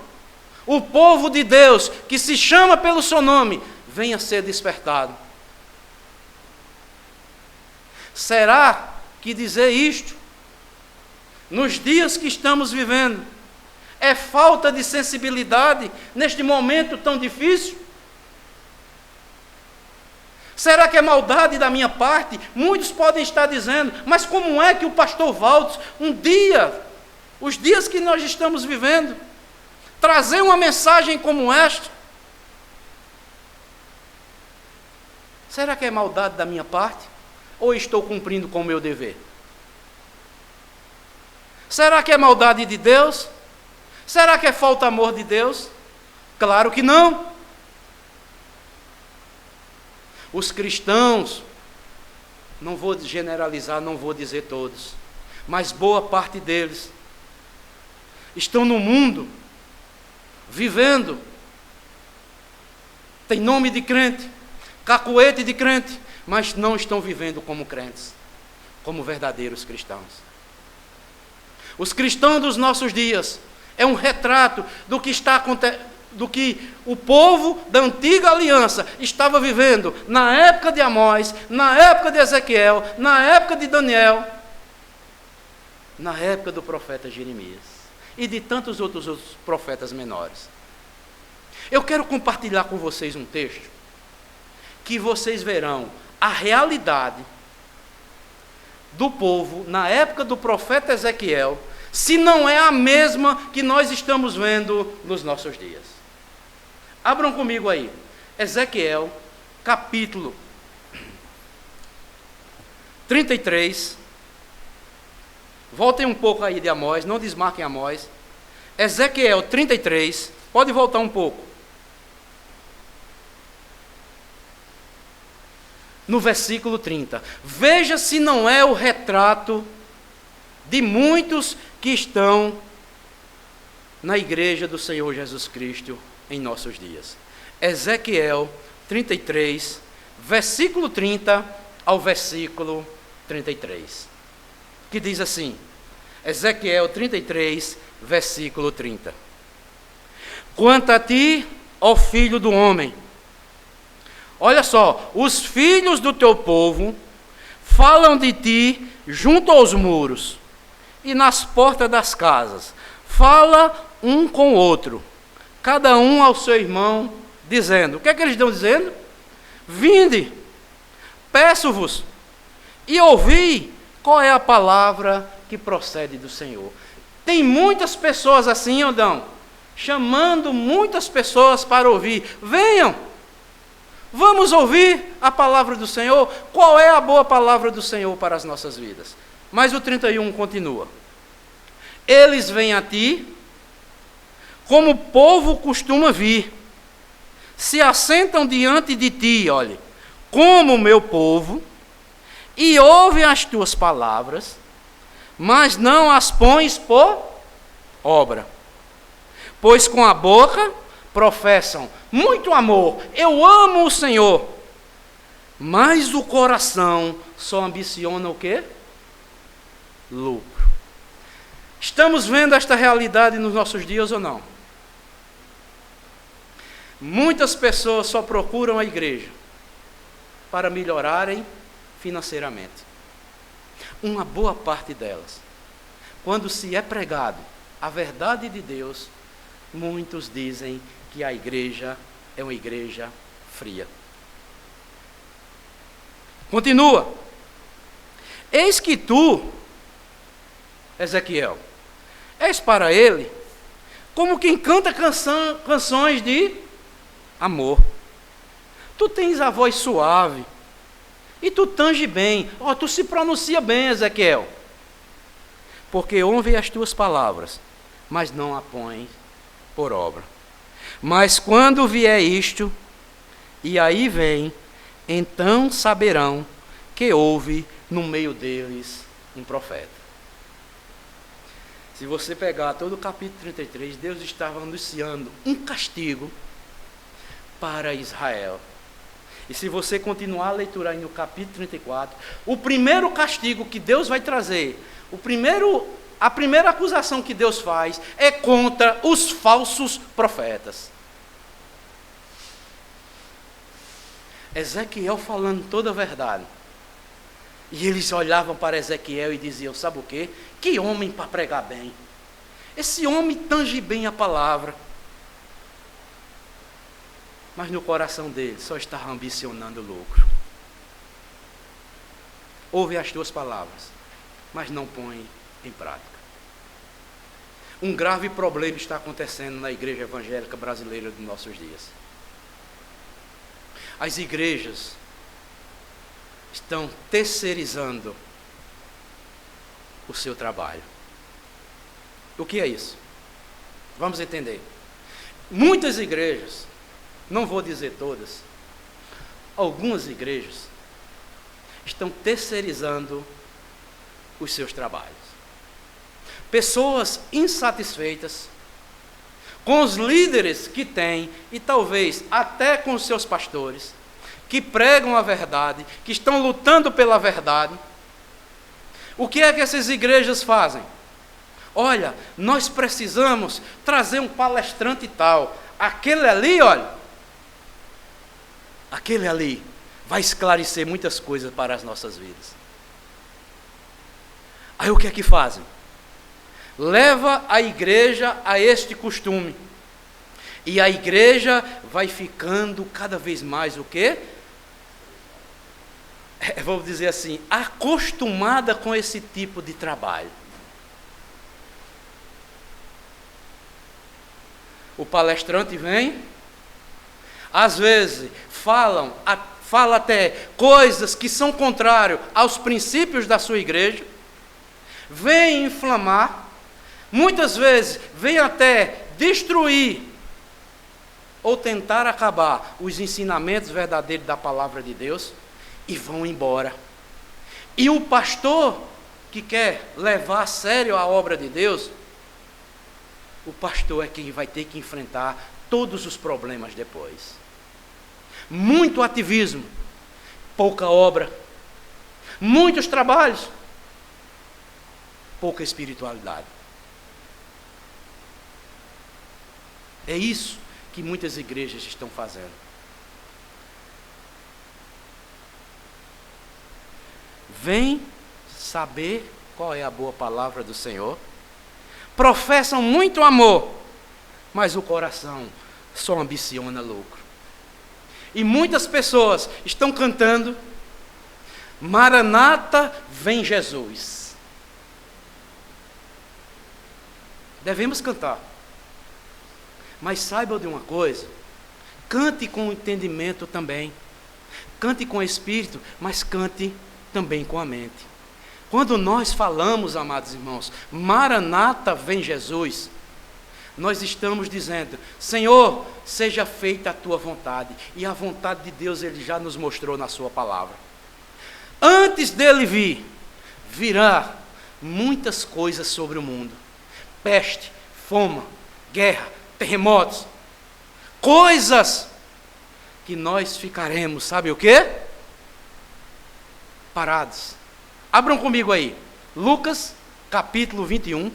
o povo de Deus, que se chama pelo seu nome, venha ser despertado. Será que dizer isto, nos dias que estamos vivendo, é falta de sensibilidade neste momento tão difícil? Será que é maldade da minha parte? Muitos podem estar dizendo, mas como é que o pastor Valdes, os dias que nós estamos vivendo, trazer uma mensagem como esta? Será que é maldade da minha parte? Ou estou cumprindo com o meu dever? Será que é maldade de Deus? Será que é falta de amor de Deus? Claro que não. Os cristãos, não vou generalizar, não vou dizer todos, mas boa parte deles estão no mundo, vivendo, tem nome de crente, cacuete de crente, mas não estão vivendo como crentes, como verdadeiros cristãos. Os cristãos dos nossos dias é um retrato do que está acontecendo, do que o povo da antiga aliança estava vivendo na época de Amós, na época de Ezequiel, na época de Daniel, na época do profeta Jeremias e de tantos outros profetas menores. Eu quero compartilhar com vocês um texto que vocês verão a realidade do povo na época do profeta Ezequiel, se não é a mesma que nós estamos vendo nos nossos dias. Abram comigo aí. Ezequiel, capítulo 33. Voltem um pouco aí de Amós, não desmarquem Amós. Ezequiel 33, pode voltar um pouco. No versículo 30. Veja se não é o retrato de muitos que estão na igreja do Senhor Jesus Cristo em nossos dias. Ezequiel 33, versículo 30 ao versículo 33. Que diz assim, Ezequiel 33, versículo 30. Quanto a ti, ó filho do homem, olha só, os filhos do teu povo falam de ti junto aos muros e nas portas das casas. Fala um com o outro, cada um ao seu irmão, dizendo, o que é que eles estão dizendo? Vinde, peço-vos, e ouvi qual é a palavra que procede do Senhor. Tem muitas pessoas assim, Odão, chamando muitas pessoas para ouvir. Venham, vamos ouvir a palavra do Senhor. Qual é a boa palavra do Senhor para as nossas vidas? Mas o 31 continua. Eles vêm a ti, como o povo costuma vir, se assentam diante de ti, olhe, como o meu povo, e ouvem as tuas palavras, mas não as pões por obra. Pois com a boca professam muito amor, eu amo o Senhor, mas o coração só ambiciona o quê? Lucro. Estamos vendo esta realidade nos nossos dias ou não? Muitas pessoas só procuram a igreja para melhorarem financeiramente. Uma boa parte delas, quando se é pregado a verdade de Deus, muitos dizem que a igreja é uma igreja fria. Continua. Eis que tu, Ezequiel, és para ele como quem canta canções de amor. Tu tens a voz suave e tu tange bem. Tu se pronuncia bem, Ezequiel. Porque ouve as tuas palavras, mas não a pões por obra. Mas quando vier isto, e aí vem, então saberão que houve no meio deles um profeta. Se você pegar todo o capítulo 33, Deus estava anunciando um castigo para Israel. E se você continuar a leitura aí no capítulo 34, o primeiro castigo que Deus vai trazer, a primeira acusação que Deus faz é contra os falsos profetas. Ezequiel falando toda a verdade. E eles olhavam para Ezequiel e diziam, sabe o quê? Que homem para pregar bem. Esse homem tange bem a palavra. Mas no coração dele só estava ambicionando lucro. Ouve as tuas palavras, mas não põe em prática. Um grave problema está acontecendo na igreja evangélica brasileira dos nossos dias. As igrejas estão terceirizando o seu trabalho. O que é isso? Vamos entender. Muitas igrejas, não vou dizer todas, algumas igrejas estão terceirizando os seus trabalhos. Pessoas insatisfeitas com os líderes que têm, e talvez até com os seus pastores, que pregam a verdade, que estão lutando pela verdade. O que é que essas igrejas fazem? Olha, nós precisamos trazer um palestrante tal. Aquele ali, olha, aquele ali vai esclarecer muitas coisas para as nossas vidas. Aí o que é que fazem? Leva a igreja a este costume. E a igreja vai ficando cada vez mais o quê? Vamos dizer assim, acostumada com esse tipo de trabalho. O palestrante vem, às vezes fala até coisas que são contrárias aos princípios da sua igreja, vem inflamar, muitas vezes vem até destruir ou tentar acabar os ensinamentos verdadeiros da palavra de Deus e vão embora. E o pastor que quer levar a sério a obra de Deus, o pastor é quem vai ter que enfrentar todos os problemas depois. Muito ativismo, pouca obra, muitos trabalhos, pouca espiritualidade. É isso que muitas igrejas estão fazendo. Vem saber qual é a boa palavra do Senhor, professam muito amor, mas o coração só ambiciona lucro. E muitas pessoas estão cantando: Maranata, vem Jesus. Devemos cantar. Mas saiba de uma coisa: cante com entendimento também. Cante com espírito, mas cante também com a mente. Quando nós falamos, amados irmãos, Maranata, vem Jesus, nós estamos dizendo: Senhor, seja feita a tua vontade. E a vontade de Deus Ele já nos mostrou na sua palavra. Antes dele vir, virá muitas coisas sobre o mundo: peste, fome, guerra, terremotos, coisas que nós ficaremos, sabe o quê? Parados. Abram comigo aí, Lucas capítulo 21,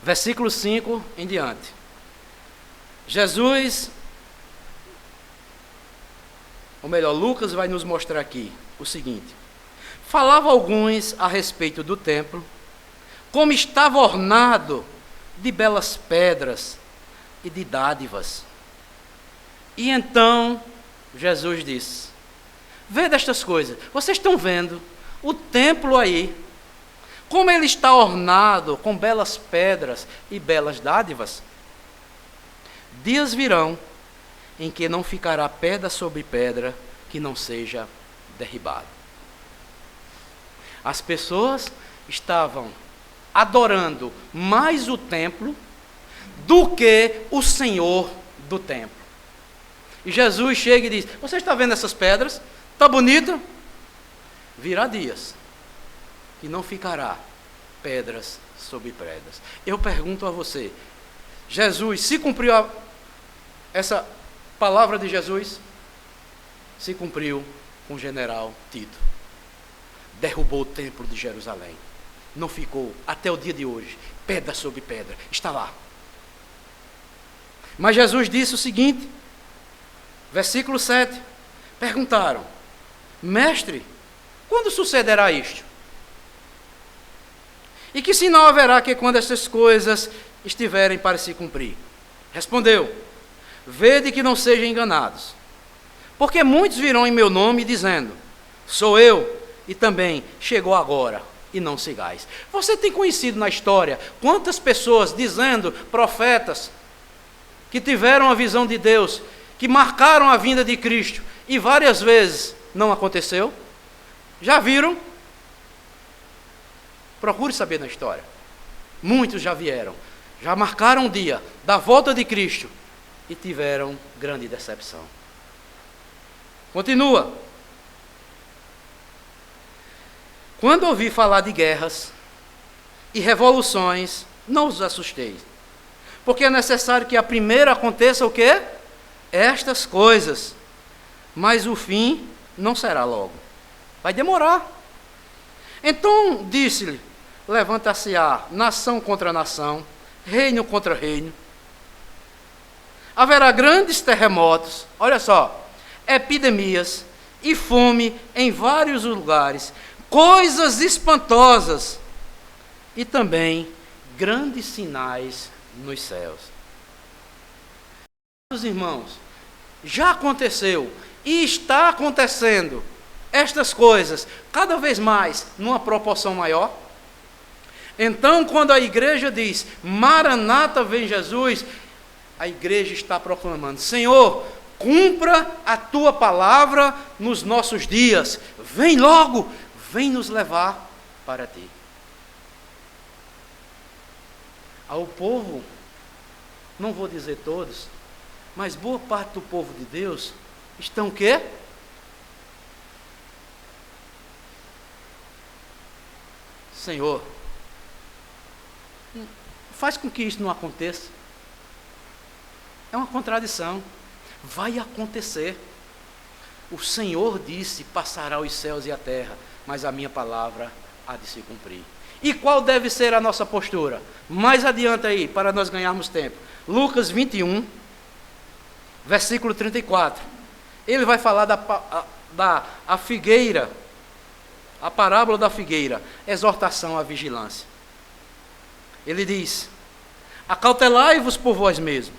versículo 5 em diante. Jesus, ou melhor, Lucas vai nos mostrar aqui o seguinte: falava alguns a respeito do templo, como estava ornado de belas pedras e de dádivas. E então Jesus disse: vede estas coisas, vocês estão vendo o templo aí, como ele está ornado com belas pedras e belas dádivas? Dias virão em que não ficará pedra sobre pedra que não seja derribada. As pessoas estavam adorando mais o templo do que o Senhor do templo. E Jesus chega e diz: você está vendo essas pedras? Está bonito? Virá dias que não ficará pedras sobre pedras. Eu pergunto a você: Jesus, se cumpriu essa palavra de Jesus? Se cumpriu com o general Tito. Derrubou o templo de Jerusalém. Não ficou, até o dia de hoje, pedra sobre pedra. Está lá. Mas Jesus disse o seguinte, versículo 7. Perguntaram: mestre, quando sucederá isto? E que sinal haverá que quando estas coisas estiverem para se cumprir? Respondeu: vede que não sejam enganados. Porque muitos virão em meu nome dizendo: sou eu, e também chegou agora, e não sigais. Você tem conhecido na história quantas pessoas dizendo, profetas, que tiveram a visão de Deus, que marcaram a vinda de Cristo, e várias vezes não aconteceu? Já viram? Procure saber na história. Muitos já vieram, já marcaram o dia da volta de Cristo e tiveram grande decepção. Continua. Quando ouvi falar de guerras e revoluções, não os assustei, porque é necessário que a primeira aconteça o quê? Estas coisas, mas o fim não será logo. Vai demorar. Então disse-lhe: levanta-se-á nação contra nação, reino contra reino. Haverá grandes terremotos, olha só, epidemias e fome em vários lugares, coisas espantosas e também grandes sinais nos céus. Meus irmãos, já aconteceu e está acontecendo estas coisas cada vez mais numa proporção maior. Então, quando a igreja diz: Maranata, vem Jesus, a igreja está proclamando: Senhor, cumpra a tua palavra nos nossos dias. Vem logo, vem nos levar para ti. Ao povo, não vou dizer todos, mas boa parte do povo de Deus estão o quê? Senhor, faz com que isso não aconteça. É uma contradição. Vai acontecer. O Senhor disse: passará os céus e a terra, mas a minha palavra há de se cumprir. E qual deve ser a nossa postura? Mais adiante aí, para nós ganharmos tempo. Lucas 21, versículo 34. Ele vai falar da figueira, a parábola da figueira, exortação à vigilância. Ele diz: acautelai-vos por vós mesmos,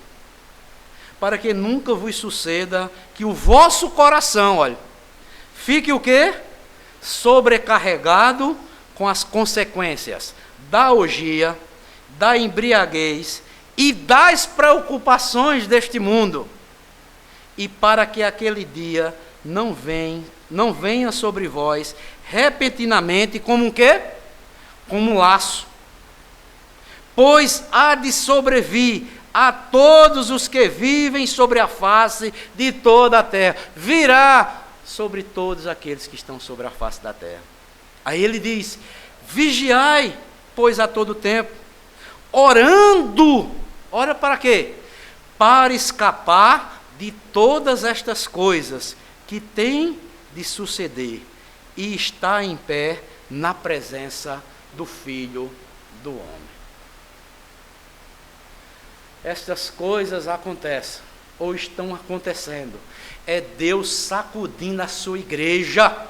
para que nunca vos suceda que o vosso coração, olha, fique o quê? Sobrecarregado com as consequências da orgia, da embriaguez e das preocupações deste mundo, e para que aquele dia não venha sobre vós repentinamente como um quê? Como um laço. Pois há de sobrevir a todos os que vivem sobre a face de toda a terra. Virá sobre todos aqueles que estão sobre a face da terra. Aí ele diz: vigiai, pois a todo tempo, orando. Ora para quê? Para escapar de todas estas coisas que têm de suceder e estar em pé na presença do Filho do Homem. Estas coisas acontecem, ou estão acontecendo. É Deus sacudindo a sua igreja.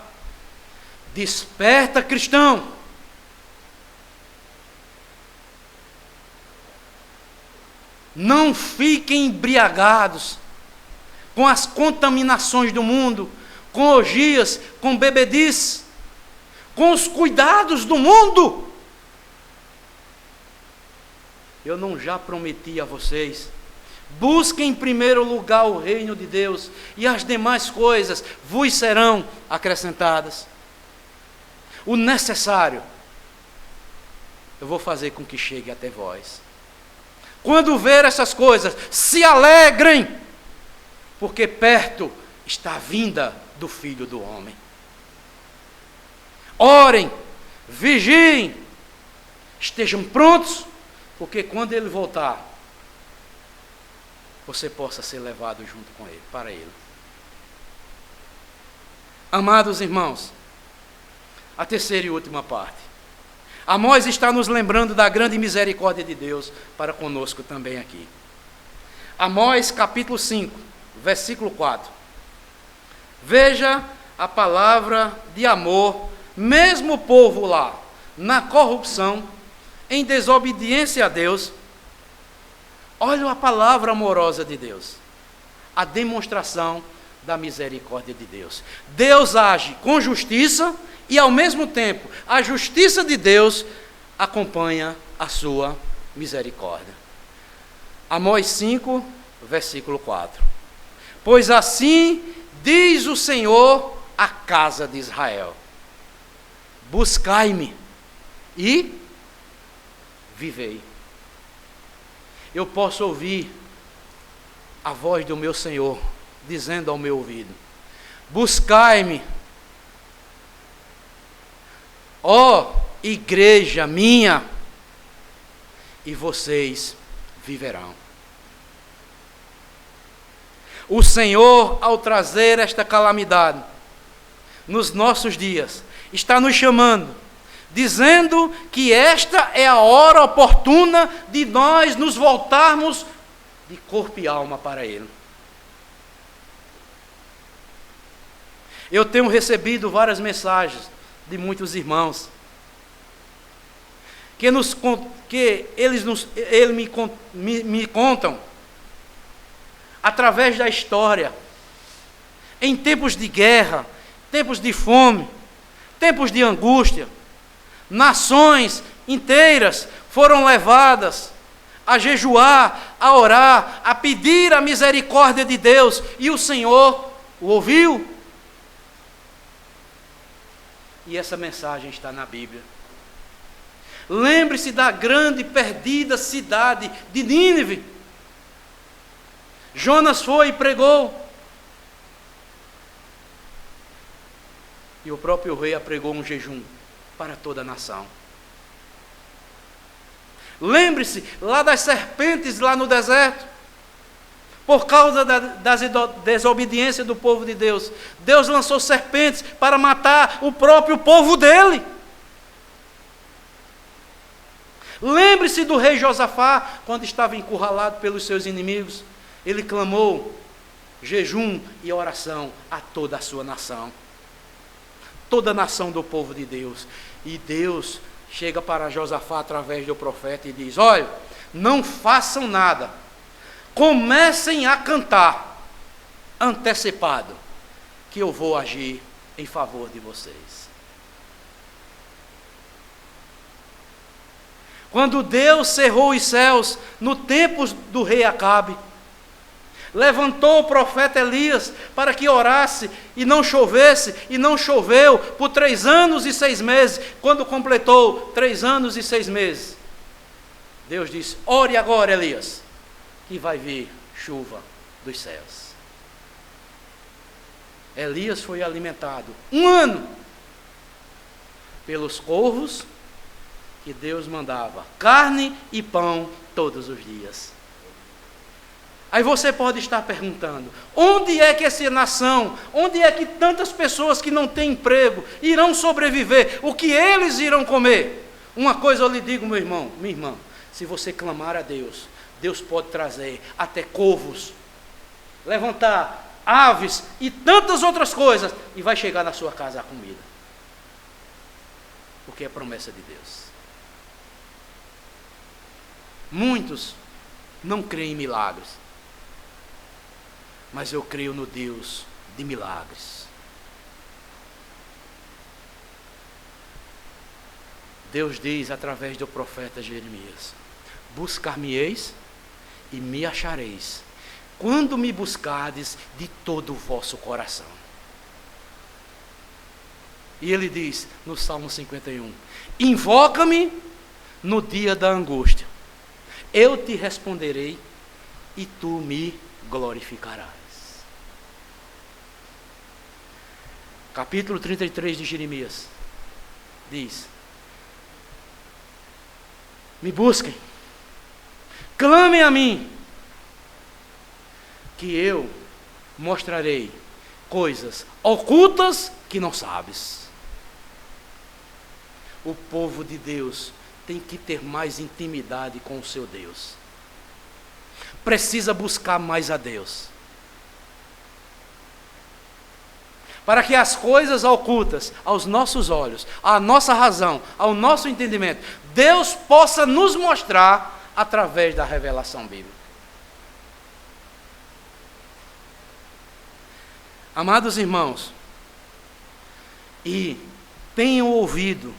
Desperta, cristão. Não fiquem embriagados com as contaminações do mundo, com orgias, com bebedice, com os cuidados do mundo. Eu não já prometi a vocês: busquem em primeiro lugar o reino de Deus, e as demais coisas vos serão acrescentadas. O necessário eu vou fazer com que chegue até vós. Quando ver essas coisas, se alegrem, porque perto está a vinda do Filho do Homem. Orem, vigiem, estejam prontos, porque quando Ele voltar, você possa ser levado junto com Ele, para Ele. Amados irmãos, a terceira e última parte. Amós está nos lembrando da grande misericórdia de Deus para conosco também aqui. Amós capítulo 5, versículo 4. Veja a palavra de amor, mesmo o povo lá, na corrupção, em desobediência a Deus. Olha a palavra amorosa de Deus, a demonstração da misericórdia de Deus. Deus age com justiça e, ao mesmo tempo, a justiça de Deus acompanha a sua misericórdia. Amós 5, versículo 4. Pois assim diz o Senhor à casa de Israel: buscai-me e vivei. Eu posso ouvir a voz do meu Senhor dizendo ao meu ouvido: buscai-me, ó igreja minha, e vocês viverão. O Senhor, ao trazer esta calamidade nos nossos dias, está nos chamando, dizendo que esta é a hora oportuna de nós nos voltarmos de corpo e alma para Ele. Eu tenho recebido várias mensagens de muitos irmãos que eles me contam através da história, em tempos de guerra, tempos de fome, tempos de angústia, nações inteiras foram levadas a jejuar, a orar, a pedir a misericórdia de Deus, e o Senhor o ouviu. E essa mensagem está na Bíblia. Lembre-se da grande e perdida cidade de Nínive. Jonas foi e pregou. E o próprio rei apregou um jejum para toda a nação. Lembre-se lá das serpentes lá no deserto. Por causa da desobediência do povo de Deus, Deus lançou serpentes para matar o próprio povo dele. Lembre-se do rei Josafá, quando estava encurralado pelos seus inimigos. Ele clamou jejum e oração a toda a sua nação. Toda a nação do povo de Deus. E Deus chega para Josafá através do profeta e diz: olha, não façam nada, comecem a cantar antecipado, que eu vou agir em favor de vocês. Quando Deus cerrou os céus no tempo do rei Acabe, levantou o profeta Elias para que orasse e não chovesse, e não choveu por 3 anos e 6 meses. Quando completou 3 anos e 6 meses, Deus disse: ore agora, Elias, que vai vir chuva dos céus. Elias foi alimentado 1 ano pelos corvos que Deus mandava, carne e pão todos os dias. Aí você pode estar perguntando: onde é que essa nação, onde é que tantas pessoas que não têm emprego irão sobreviver? O que eles irão comer? Uma coisa eu lhe digo, meu irmão, minha irmã: se você clamar a Deus, Deus pode trazer até corvos, levantar aves e tantas outras coisas, e vai chegar na sua casa a comida, porque é promessa de Deus. Muitos não creem em milagres, mas eu creio no Deus de milagres. Deus diz através do profeta Jeremias: buscar-me-eis e me achareis, quando me buscardes de todo o vosso coração. E ele diz no Salmo 51: invoca-me no dia da angústia, eu te responderei e tu me glorificarás. Capítulo 33 de Jeremias diz: me busquem, clamem a mim, que eu mostrarei coisas ocultas que não sabes. O povo de Deus tem que ter mais intimidade com o seu Deus. Precisa buscar mais a Deus, para que as coisas ocultas aos nossos olhos, à nossa razão, ao nosso entendimento, Deus possa nos mostrar através da revelação bíblica. Amados irmãos, e tenho ouvido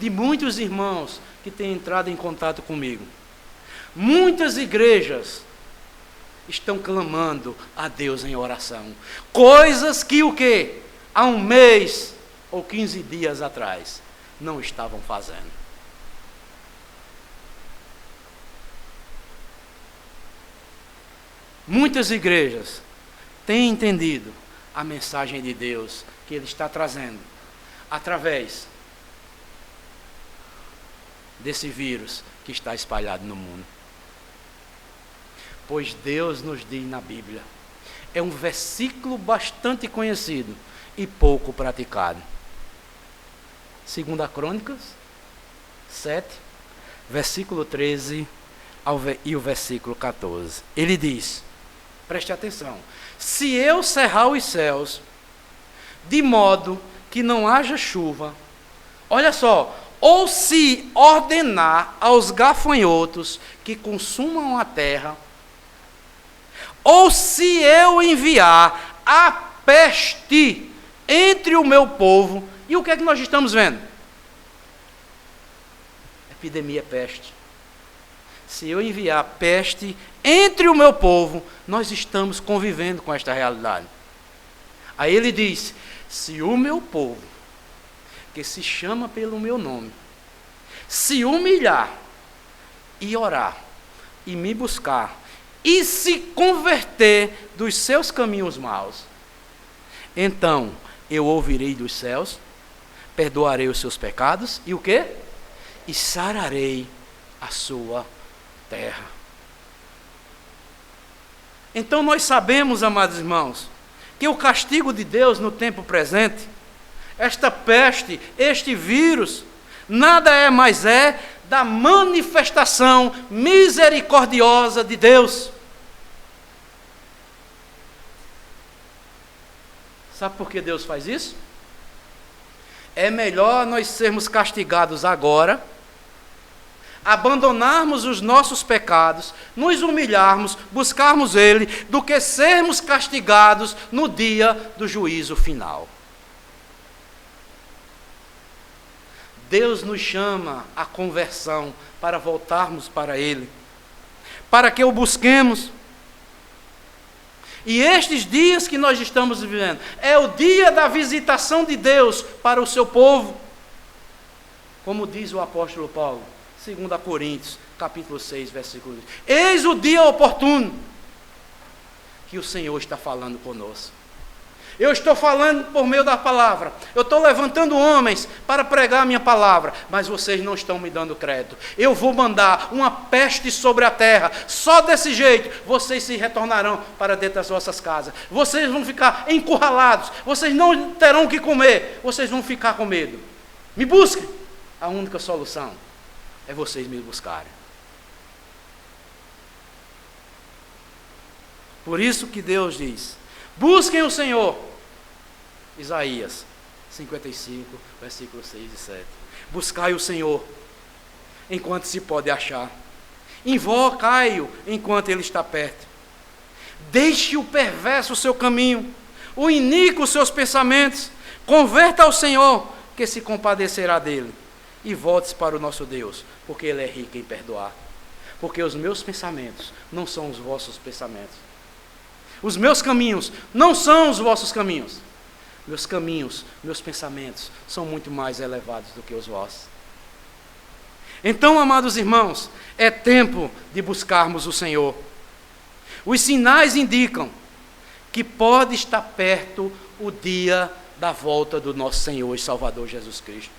de muitos irmãos que têm entrado em contato comigo, muitas igrejas estão clamando a Deus em oração, coisas que o quê? Há 1 mês ou 15 dias atrás não estavam fazendo. Muitas igrejas têm entendido a mensagem de Deus que Ele está trazendo através desse vírus que está espalhado no mundo. Pois Deus nos diz na Bíblia, é um versículo bastante conhecido e pouco praticado. 2 Crônicas 7, versículo 13 e o versículo 14. Ele diz, preste atenção: se eu cerrar os céus, de modo que não haja chuva, olha só, ou se ordenar aos gafanhotos que consumam a terra, ou se eu enviar a peste entre o meu povo. E o que é que nós estamos vendo? Epidemia é peste. se eu enviar peste entre o meu povo, nós estamos convivendo com esta realidade. Aí ele diz: se o meu povo, que se chama pelo meu nome, se humilhar e orar e me buscar e se converter dos seus caminhos maus, então eu ouvirei dos céus, perdoarei os seus pecados e o quê? E sararei a sua terra. Então nós sabemos, amados irmãos, que o castigo de Deus no tempo presente, esta peste, este vírus, nada é mais da manifestação misericordiosa de Deus. Sabe por que Deus faz isso? É melhor nós sermos castigados agora, abandonarmos os nossos pecados, nos humilharmos, buscarmos Ele, do que sermos castigados no dia do juízo final. Deus nos chama à conversão para voltarmos para Ele, para que o busquemos. E estes dias que nós estamos vivendo, é o dia da visitação de Deus para o seu povo. Como diz o apóstolo Paulo, 2 Coríntios, capítulo 6, versículo 2. Eis o dia oportuno que o Senhor está falando conosco. Eu estou falando por meio da palavra. Eu estou levantando homens para pregar a minha palavra, mas vocês não estão me dando crédito. Eu vou mandar uma peste sobre a terra. Só desse jeito vocês se retornarão para dentro das vossas casas. Vocês vão ficar encurralados. Vocês não terão o que comer. Vocês vão ficar com medo. Me busquem. A única solução é vocês me buscarem. Por isso que Deus diz: busquem o Senhor. Isaías 55, versículos 6 e 7. Buscai o Senhor enquanto se pode achar. Invocai-o enquanto ele está perto. Deixe o perverso o seu caminho, o iníquo os seus pensamentos. Converta ao Senhor, que se compadecerá dele. E volte para o nosso Deus, porque Ele é rico em perdoar. Porque os meus pensamentos não são os vossos pensamentos. Os meus caminhos não são os vossos caminhos. Meus caminhos, meus pensamentos são muito mais elevados do que os vossos. Então, amados irmãos, é tempo de buscarmos o Senhor. Os sinais indicam que pode estar perto o dia da volta do nosso Senhor e Salvador Jesus Cristo.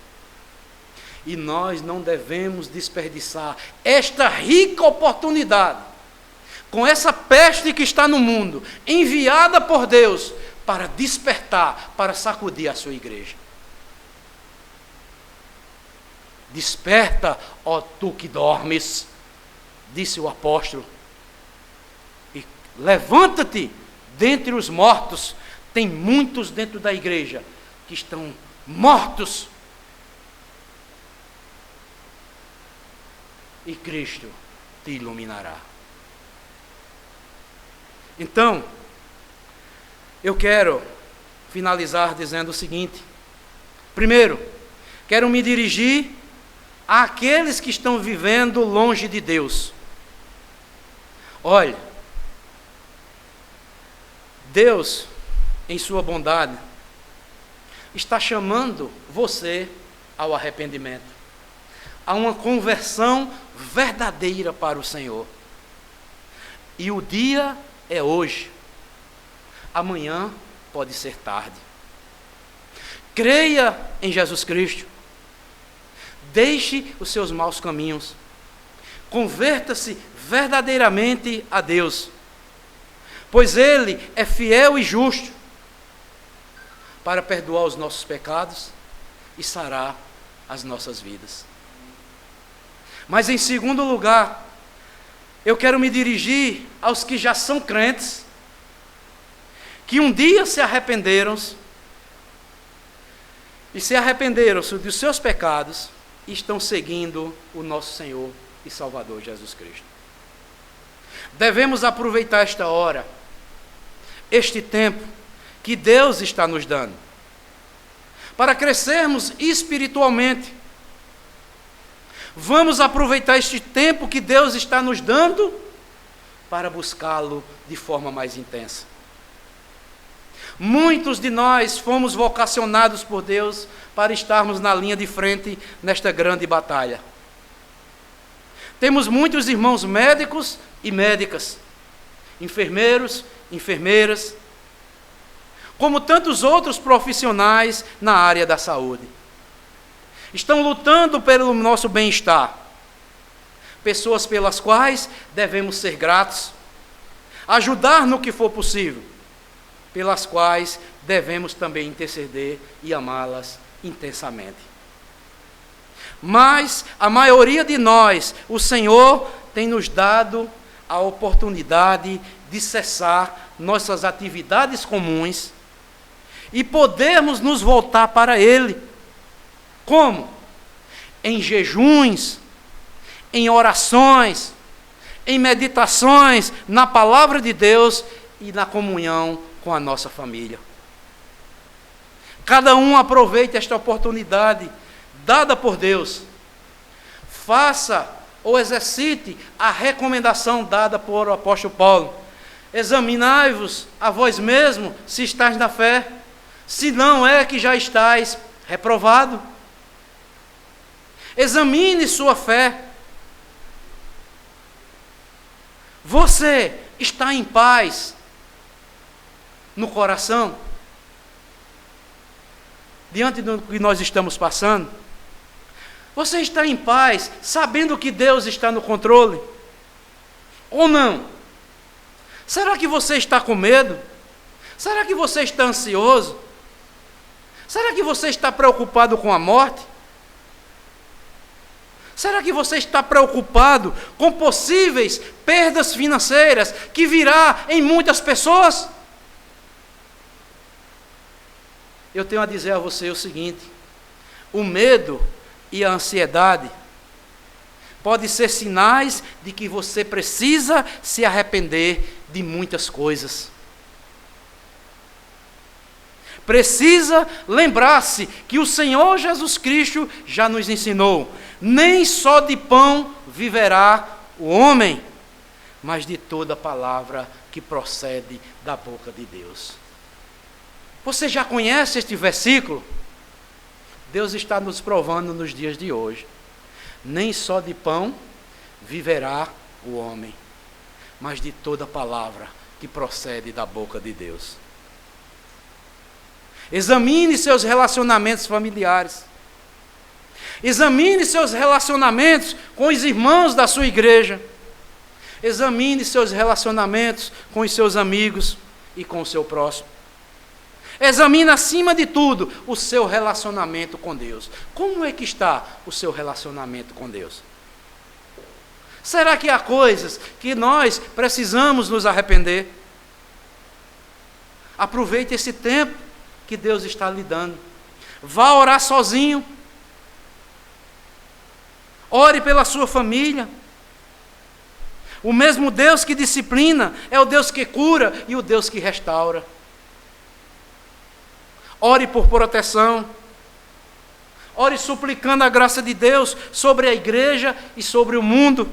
E nós não devemos desperdiçar esta rica oportunidade, com essa peste que está no mundo, enviada por Deus, para despertar, para sacudir a sua igreja. Desperta, ó tu que dormes, disse o apóstolo, e levanta-te dentre os mortos. Tem muitos dentro da igreja que estão mortos. E Cristo te iluminará. Então, eu quero finalizar dizendo o seguinte. Primeiro, quero me dirigir àqueles que estão vivendo longe de Deus. Olha, Deus, em sua bondade, está chamando você ao arrependimento, a uma conversão verdadeira para o Senhor. E o dia é hoje. Amanhã pode ser tarde. Creia em Jesus Cristo. Deixe os seus maus caminhos. Converta-se verdadeiramente a Deus, pois Ele é fiel e justo para perdoar os nossos pecados e sarar as nossas vidas. Mas em segundo lugar, eu quero me dirigir aos que já são crentes, que um dia se arrependeram dos seus pecados e estão seguindo o nosso Senhor e Salvador Jesus Cristo. Devemos aproveitar esta hora, este tempo que Deus está nos dando, para crescermos espiritualmente, Vamos aproveitar este tempo que Deus está nos dando para buscá-lo de forma mais intensa. Muitos de nós fomos vocacionados por Deus para estarmos na linha de frente nesta grande batalha. Temos muitos irmãos médicos e médicas, enfermeiros, enfermeiras, como tantos outros profissionais na área da saúde. Estão lutando pelo nosso bem-estar. Pessoas pelas quais devemos ser gratos, ajudar no que for possível, pelas quais devemos também interceder e amá-las intensamente. Mas a maioria de nós, o Senhor tem nos dado a oportunidade de cessar nossas atividades comuns e podermos nos voltar para Ele. Como? Em jejuns, em orações, em meditações na palavra de Deus e na comunhão com a nossa família. Cada um aproveite esta oportunidade dada por Deus. Faça ou exercite a recomendação dada por o apóstolo Paulo. Examinai-vos a vós mesmos se estáis na fé, se não é que já estáis reprovado. Examine sua fé. Você está em paz no coração? Diante do que nós estamos passando? Você está em paz, sabendo que Deus está no controle? Ou não? Será que você está com medo? Será que você está ansioso? Será que você está preocupado com a morte? Será que você está preocupado com possíveis perdas financeiras que virá em muitas pessoas? Eu tenho a dizer a você o seguinte: o medo e a ansiedade podem ser sinais de que você precisa se arrepender de muitas coisas. Precisa lembrar-se que o Senhor Jesus Cristo já nos ensinou: nem só de pão viverá o homem, mas de toda palavra que procede da boca de Deus. Você já conhece este versículo? Deus está nos provando nos dias de hoje. Nem só de pão viverá o homem, mas de toda palavra que procede da boca de Deus. Examine seus relacionamentos familiares. Examine seus relacionamentos com os irmãos da sua igreja. Examine seus relacionamentos com os seus amigos e com o seu próximo. Examine, acima de tudo, o seu relacionamento com Deus. Como é que está o seu relacionamento com Deus? Será que há coisas que nós precisamos nos arrepender? Aproveite esse tempo que Deus está lhe dando. Vá orar sozinho. Ore pela sua família. O mesmo Deus que disciplina é o Deus que cura e o Deus que restaura. Ore por proteção. Ore suplicando a graça de Deus sobre a igreja e sobre o mundo.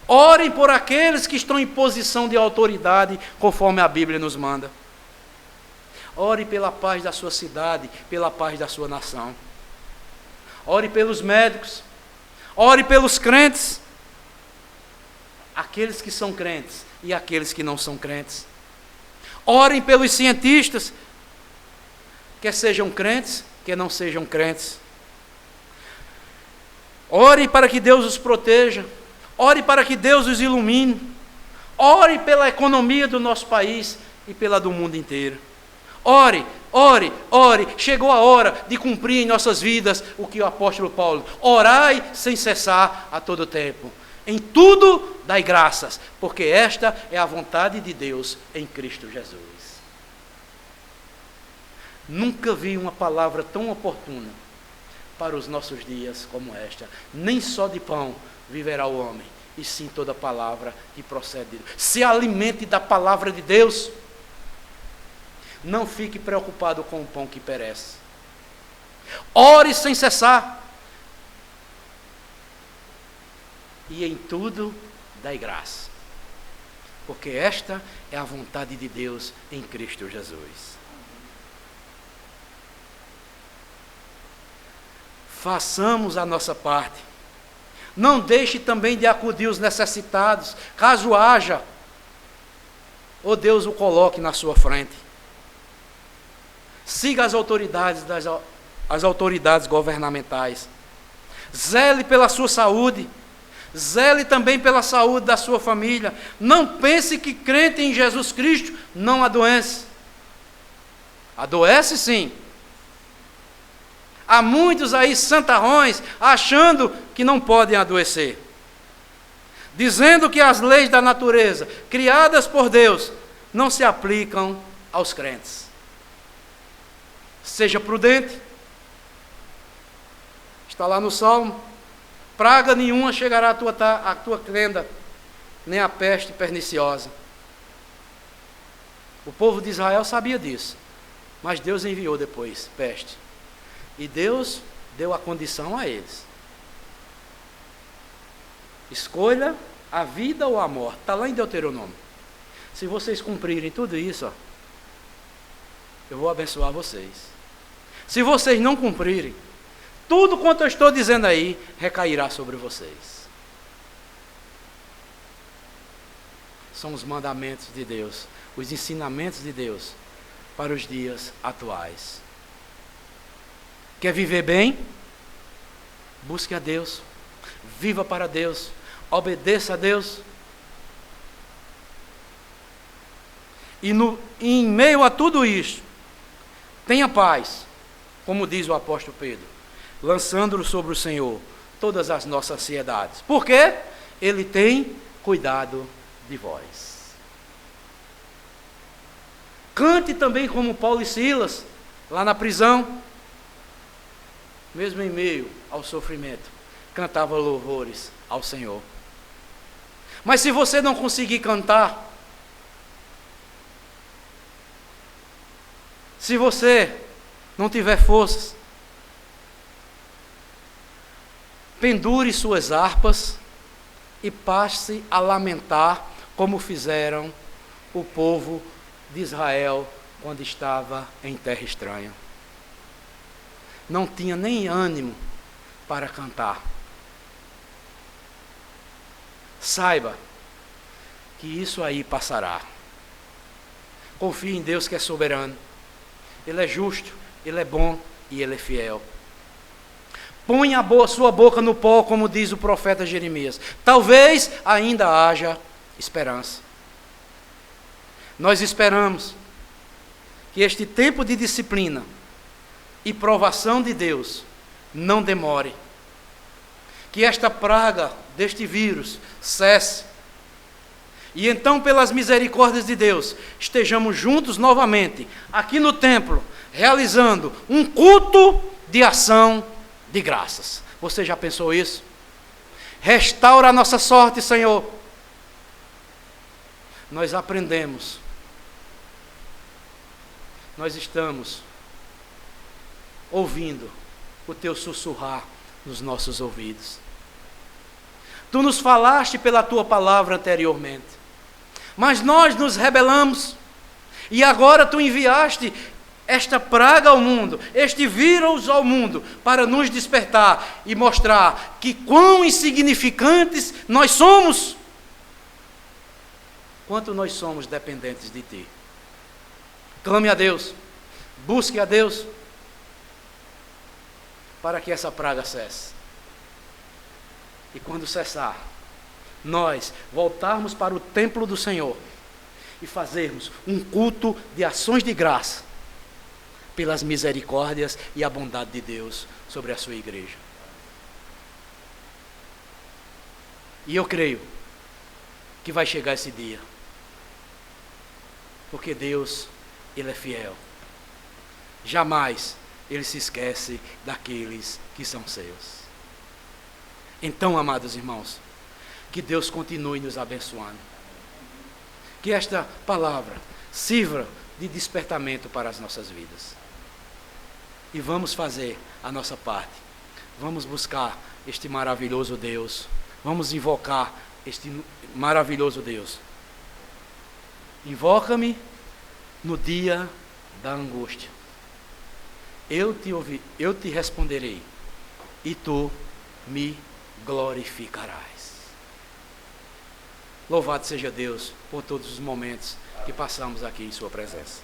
Orem por aqueles que estão em posição de autoridade, conforme a Bíblia nos manda. Ore pela paz da sua cidade, pela paz da sua nação. Ore pelos médicos. Ore pelos crentes. Aqueles que são crentes e aqueles que não são crentes. Orem pelos cientistas, quer sejam crentes, quer não sejam crentes. Ore para que Deus os proteja. Ore para que Deus os ilumine. Ore pela economia do nosso país e pela do mundo inteiro. Ore, ore, ore. Chegou a hora de cumprir em nossas vidas o que o apóstolo Paulo: orai sem cessar a todo tempo. Em tudo dai graças, porque esta é a vontade de Deus em Cristo Jesus. Nunca vi uma palavra tão oportuna para os nossos dias como esta. Nem só de pão viverá o homem, e sim toda palavra que procede de Deus. Se alimente da palavra de Deus. Não fique preocupado com o pão que perece. Ore sem cessar. e em tudo dai graça, porque esta é a vontade de Deus em Cristo Jesus. Façamos a nossa parte. Não deixe também de acudir os necessitados, caso haja, ou Deus o coloque na sua frente. Siga as autoridades governamentais. Zele pela sua saúde. Zele também pela saúde da sua família. Não pense que crente em Jesus Cristo não adoece. Adoece sim. Há muitos aí santarrões achando que não podem adoecer, dizendo que as leis da natureza, criadas por Deus, não se aplicam aos crentes. Seja prudente. Está lá no Salmo: praga nenhuma chegará à tua tenda, nem a peste perniciosa. O povo de Israel sabia disso, mas Deus enviou depois peste. E Deus deu a condição a eles: escolha a vida ou a morte. Está lá em Deuteronômio. Se vocês cumprirem tudo isso, eu vou abençoar vocês. Se vocês não cumprirem, tudo quanto eu estou dizendo aí recairá sobre vocês. São os mandamentos de Deus, os ensinamentos de Deus para os dias atuais. Quer viver bem? Busque a Deus, viva para Deus, obedeça a Deus. E em meio a tudo isso, tenha paz, como diz o apóstolo Pedro, lançando-o sobre o Senhor todas as nossas ansiedades. Por quê? Ele tem cuidado de vós. Cante também como Paulo e Silas, lá na prisão. Mesmo em meio ao sofrimento, cantava louvores ao Senhor. Mas se você não conseguir cantar, se você não tiver forças, pendure suas harpas e passe a lamentar, como fizeram o povo de Israel quando estava em terra estranha. Não tinha nem ânimo para cantar. Saiba que isso aí passará. Confie em Deus que é soberano. Ele é justo, Ele é bom e Ele é fiel. Ponha a sua boca no pó, como diz o profeta Jeremias. Talvez ainda haja esperança. Nós esperamos que este tempo de disciplina e provação de Deus não demore, que esta praga deste vírus cesse, e então, pelas misericórdias de Deus, estejamos juntos novamente aqui no templo, realizando um culto de ação de graças. Você já pensou isso? Restaura a nossa sorte, Senhor. Nós aprendemos, nós estamos ouvindo o teu sussurrar nos nossos ouvidos. Tu nos falaste pela tua palavra anteriormente, mas nós nos rebelamos, e agora tu enviaste esta praga ao mundo, este vírus ao mundo, para nos despertar e mostrar que quão insignificantes nós somos, quanto nós somos dependentes de ti. Clame a Deus, busque a Deus, para que essa praga cesse. E quando cessar, nós voltarmos para o templo do Senhor e fazermos um culto de ações de graça pelas misericórdias e a bondade de Deus sobre a sua igreja. E eu creio que vai chegar esse dia, porque Deus, Ele é fiel. Jamais Ele se esquece daqueles que são seus. Então, amados irmãos, que Deus continue nos abençoando. Que esta palavra sirva de despertamento para as nossas vidas. E vamos fazer a nossa parte. Vamos buscar este maravilhoso Deus. Vamos invocar este maravilhoso Deus. Invoca-me no dia da angústia. Eu te responderei, e tu me glorificarás. Louvado seja Deus por todos os momentos que passamos aqui em sua presença.